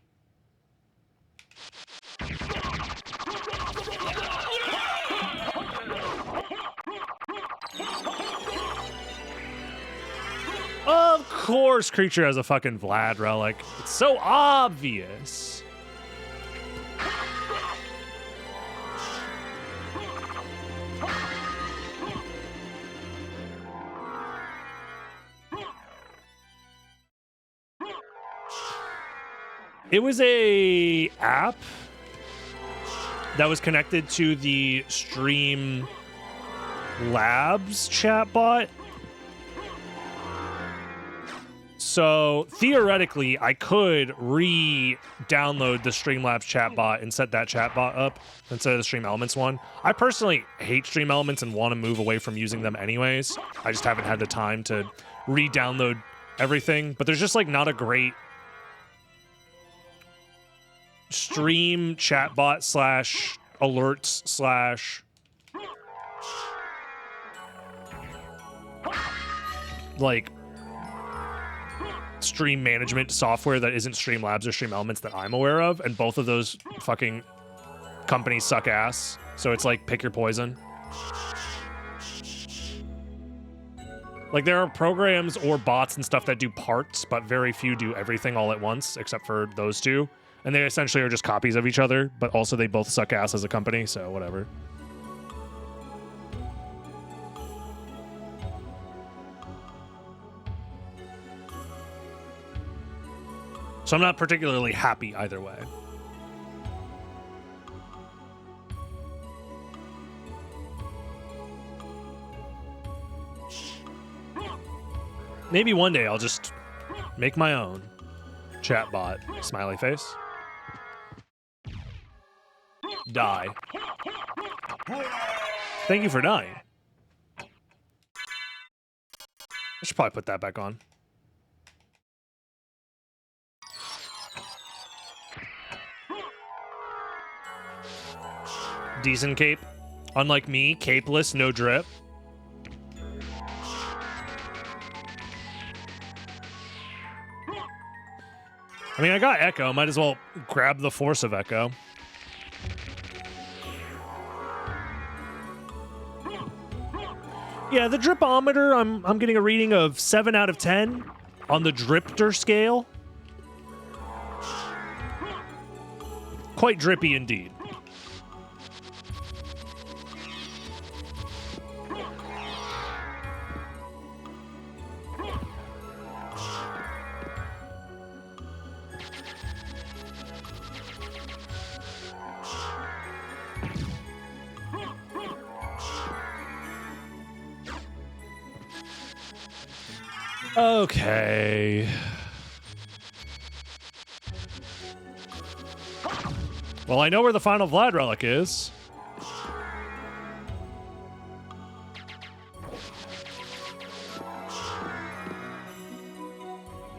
Of course, Creature has a fucking Vlad relic. It's so obvious. It was a app that was connected to the Stream Labs chatbot. So theoretically, I could re-download the Streamlabs chatbot and set that chatbot up instead of the Stream Elements one. I personally hate Stream Elements and want to move away from using them anyways. I just haven't had the time to re-download everything. But there's just like not a great stream chatbot slash alerts slash like stream management software that isn't Streamlabs or Stream Elements that I'm aware of, and both of those fucking companies suck ass. So it's like pick your poison. Like there are programs or bots and stuff that do parts, but very few do everything all at once, except for those two. And they essentially are just copies of each other, but also they both suck ass as a company, so whatever. So I'm not particularly happy either way. Maybe one day I'll just make my own chatbot. Smiley face. Die. Thank you for dying. I should probably put that back on. Decent cape. Unlike me, capeless, no drip. I mean, I got Echo. Might as well grab the force of Echo. Yeah, the dripometer, I'm getting a reading of 7 out of 10 on the Dripter scale. Quite drippy indeed. Okay. Well, I know where the final Vlad relic is.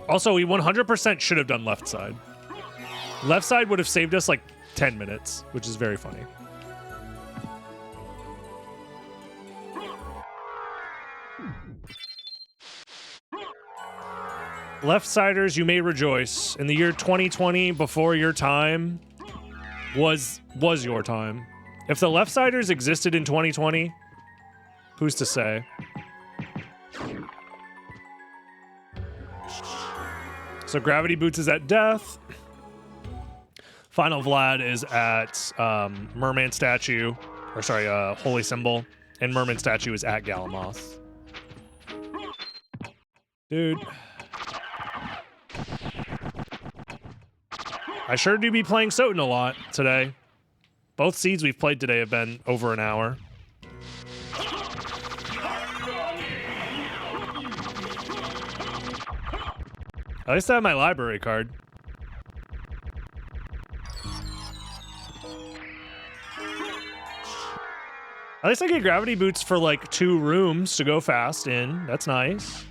Also, we 100% should have done left side. Left side would have saved us like 10 minutes, which is very funny. Left-siders, you may rejoice. In the year 2020, before your time, was your time. If the left-siders existed in 2020, who's to say? So Gravity Boots is at Death. Final Vlad is at Merman Statue. Or sorry, Holy Symbol. And Merman Statue is at Galamoth. Dude. I sure do be playing Soten a lot today. Both seeds we've played today have been over an hour. At least I have my library card. At least I get Gravity Boots for like 2 rooms to go fast in. That's nice.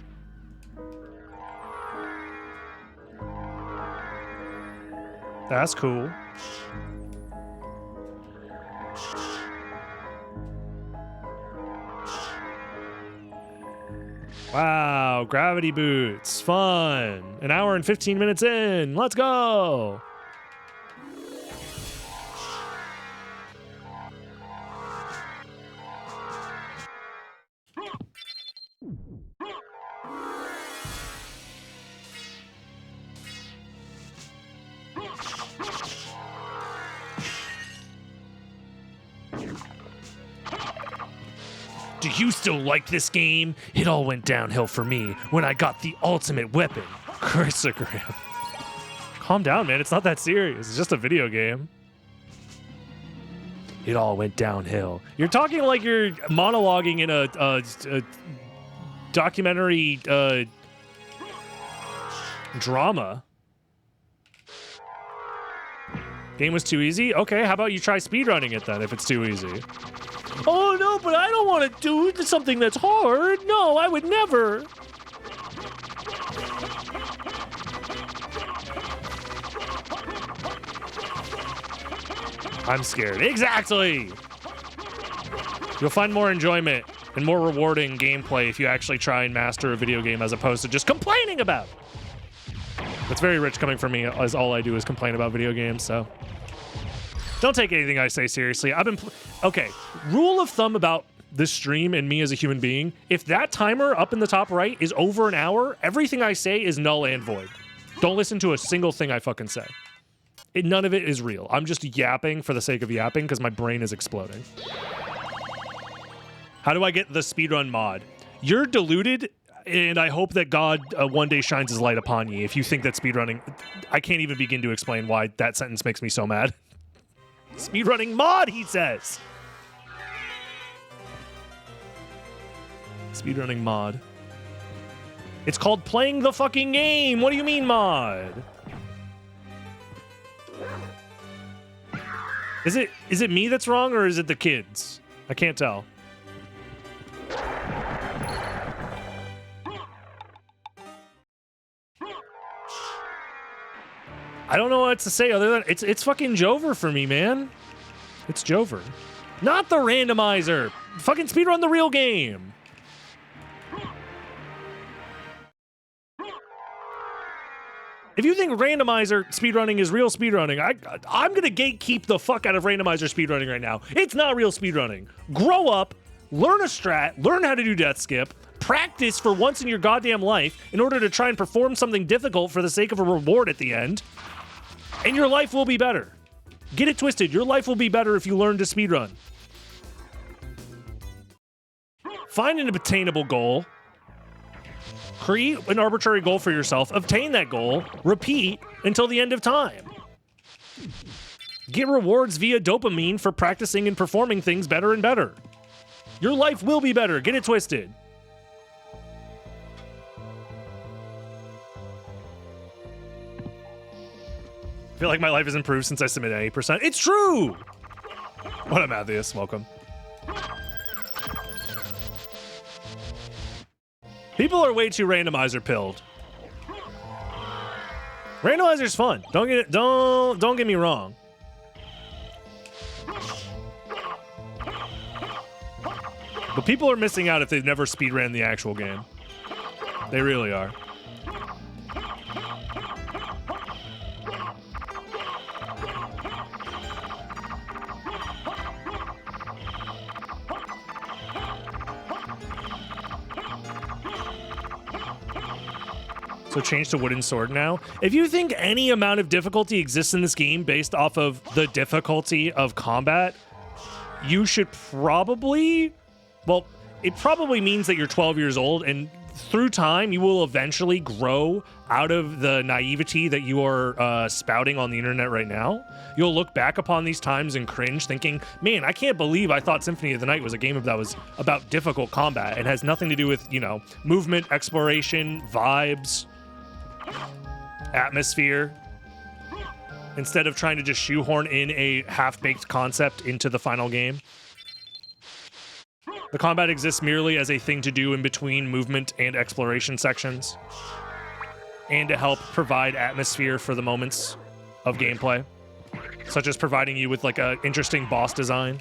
That's cool. Wow, Gravity Boots, fun. An hour and 15 minutes in, let's go. Do you still like this game? It all went downhill for me when I got the ultimate weapon, Chrysogram. Calm down, man. It's not that serious. It's just a video game. It all went downhill. You're talking like you're monologuing in a documentary drama. Game was too easy? Okay, how about you try speedrunning it then if it's too easy? Oh no, but I don't want to do something that's hard. No, I would never. I'm scared. Exactly. You'll find more enjoyment and more rewarding gameplay if you actually try and master a video game as opposed to just complaining about it. That's very rich coming from me, as all I do is complain about video games, so. Don't take anything I say seriously. Okay, rule of thumb about this stream and me as a human being, if that timer up in the top right is over an hour, everything I say is null and void. Don't listen to a single thing I fucking say. None of it is real. I'm just yapping for the sake of yapping because my brain is exploding. How do I get the speedrun mod? You're deluded, and I hope that God one day shines his light upon you if you think that speedrunning... I can't even begin to explain why that sentence makes me so mad. Speedrunning mod, he says. Speedrunning mod. It's called playing the fucking game. What do you mean mod? Is it me that's wrong or is it the kids? I can't tell. I don't know what to say other than it's fucking Jover for me, man. It's Jover. Not the randomizer. Fucking speedrun the real game. If you think randomizer speedrunning is real speedrunning, I'm gonna gatekeep the fuck out of randomizer speedrunning right now. It's not real speedrunning. Grow up, learn a strat, learn how to do death skip, practice for once in your goddamn life in order to try and perform something difficult for the sake of a reward at the end. And your life will be better. Get it twisted. Your life will be better if you learn to speedrun. Find an attainable goal. Create an arbitrary goal for yourself. Obtain that goal. Repeat until the end of time. Get rewards via dopamine for practicing and performing things better and better. Your life will be better. Get it twisted. I feel like my life has improved since I submitted 80%. It's true! What up, Matthews? Welcome. People are way too randomizer pilled. Randomizer's fun. Don't get me wrong. But people are missing out if they've never speedran the actual game. They really are. So change to wooden sword now. If you think any amount of difficulty exists in this game based off of the difficulty of combat, you should probably, well, it probably means that you're 12 years old, and through time, you will eventually grow out of the naivety that you are spouting on the internet right now. You'll look back upon these times and cringe, thinking, man, I can't believe I thought Symphony of the Night was a game that was about difficult combat and has nothing to do with, you know, movement, exploration, vibes, atmosphere. Instead of trying to just shoehorn in a half-baked concept into the final game. The combat exists merely as a thing to do in between movement and exploration sections, and to help provide atmosphere for the moments of gameplay, such as providing you with like an interesting boss design.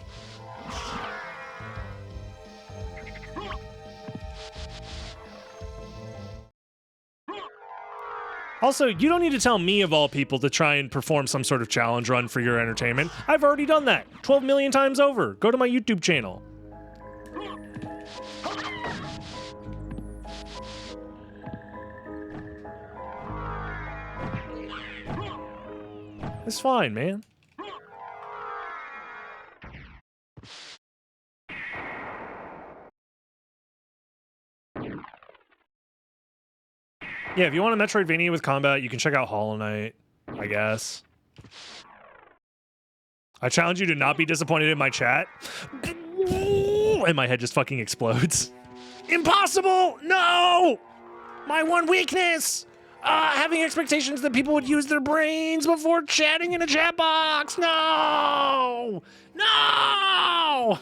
Also, you don't need to tell me, of all people, to try and perform some sort of challenge run for your entertainment. I've already done that 12 million times over. Go to my YouTube channel. It's fine, man. Yeah, if you want a Metroidvania with combat, you can check out Hollow Knight, I guess. I challenge you to not be disappointed in my chat. And my head just fucking explodes. Impossible! No! My one weakness! Having expectations that people would use their brains before chatting in a chat box! No! No!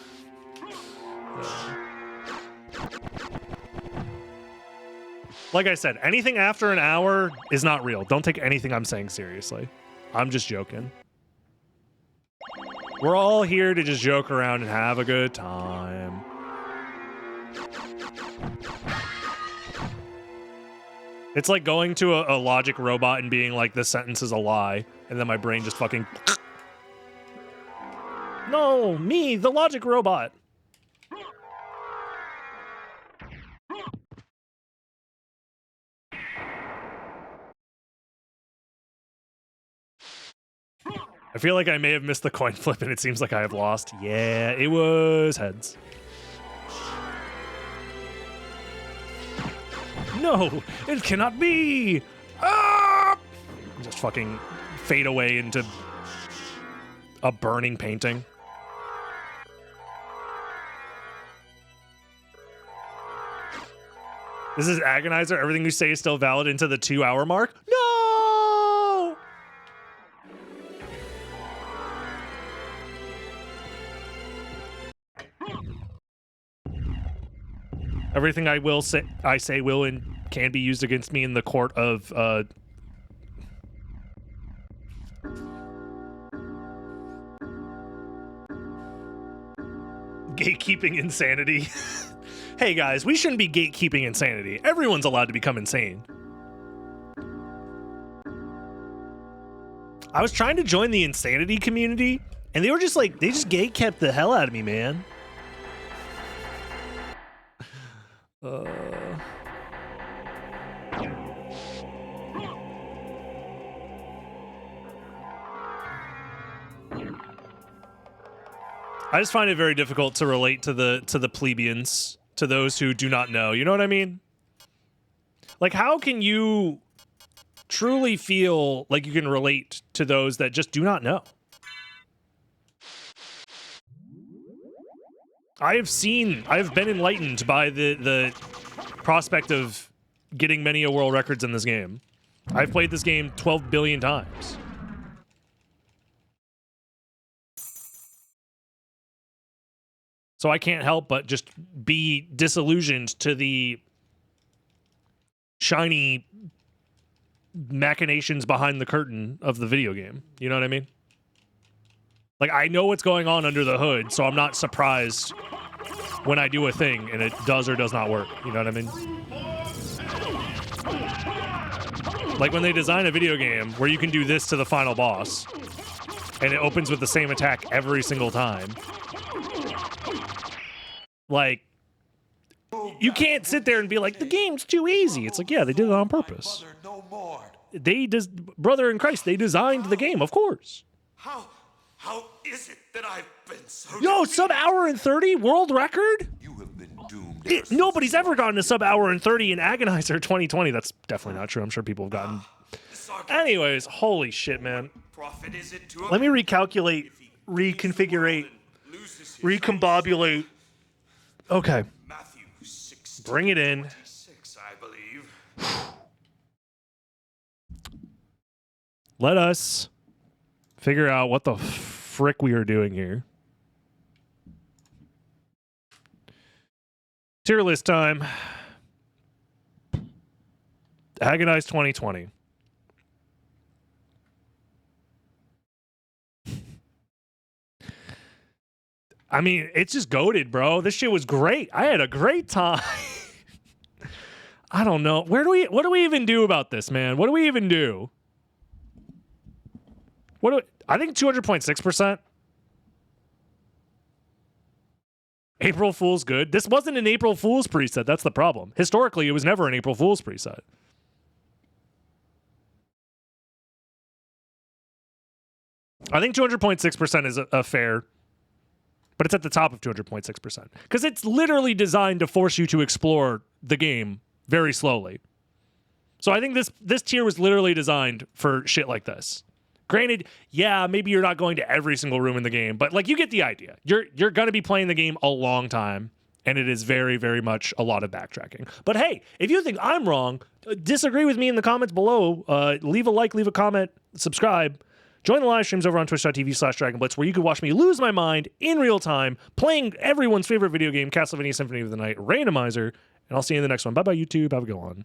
Like I said, anything after an hour is not real. Don't take anything I'm saying seriously. I'm just joking. We're all here to just joke around and have a good time. It's like going to a logic robot and being like, this sentence is a lie, and then my brain just fucking... No, me, the logic robot. I feel like I may have missed the coin flip, and it seems like I have lost. Yeah, it was heads. No, it cannot be! Ah! Just fucking fade away into a burning painting. This is Agonizer. Everything you say is still valid into the 2-hour mark? No! Everything I say will and can be used against me in the court of gatekeeping insanity. Hey guys, we shouldn't be gatekeeping insanity. Everyone's allowed to become insane. I was trying to join the insanity community, and they were just like, they just gatekept the hell out of me, man. I just find it very difficult to relate to the plebeians, to those who do not know. You know what I mean? Like, how can you truly feel like you can relate to those that just do not know? I've been enlightened by the prospect of getting many a world records in this game. I've played this game 12 billion times. So I can't help but just be disillusioned to the shiny machinations behind the curtain of the video game. You know what I mean? Like, I know what's going on under the hood, so I'm not surprised when I do a thing and it does or does not work. You know what I mean? Like when they design a video game where you can do this to the final boss and it opens with the same attack every single time. Like, you can't sit there and be like, the game's too easy. It's like, yeah, they did it on purpose. no more. Brother in Christ, they designed the game, of course. How is it that I've been so Yo, defeated? sub hour and 30 world record? You have been doomed. Nobody's ever gotten a sub hour and 30 in Agonizer 2020. That's definitely not true. I'm sure people have gotten. Anyways, holy shit, man. Profit is it to Let me recalculate, reconfigurate, recombobulate. Okay. Matthew 16, Bring it in. 26, I believe. Let us figure out what the frick we are doing here. Tier list time. Agonize 2020. I mean, it's just goated, bro. This shit was great. I had a great time. I don't know. What do we even do about this, man? What do we even do? I think 200.6%. April Fool's good. This wasn't an April Fool's preset. That's the problem. Historically, it was never an April Fool's preset. I think 200.6% is a fair, but it's at the top of 200.6% because it's literally designed to force you to explore the game very slowly. So I think this tier was literally designed for shit like this. Granted, yeah, maybe you're not going to every single room in the game, but like you get the idea. You're going to be playing the game a long time, and it is very, very much a lot of backtracking. But hey, if you think I'm wrong, disagree with me in the comments below. Leave a like, leave a comment, subscribe. Join the live streams over on twitch.tv/DragonBlitz, where you can watch me lose my mind in real time, playing everyone's favorite video game, Castlevania Symphony of the Night Randomizer. And I'll see you in the next one. Bye-bye, YouTube. Have a good one.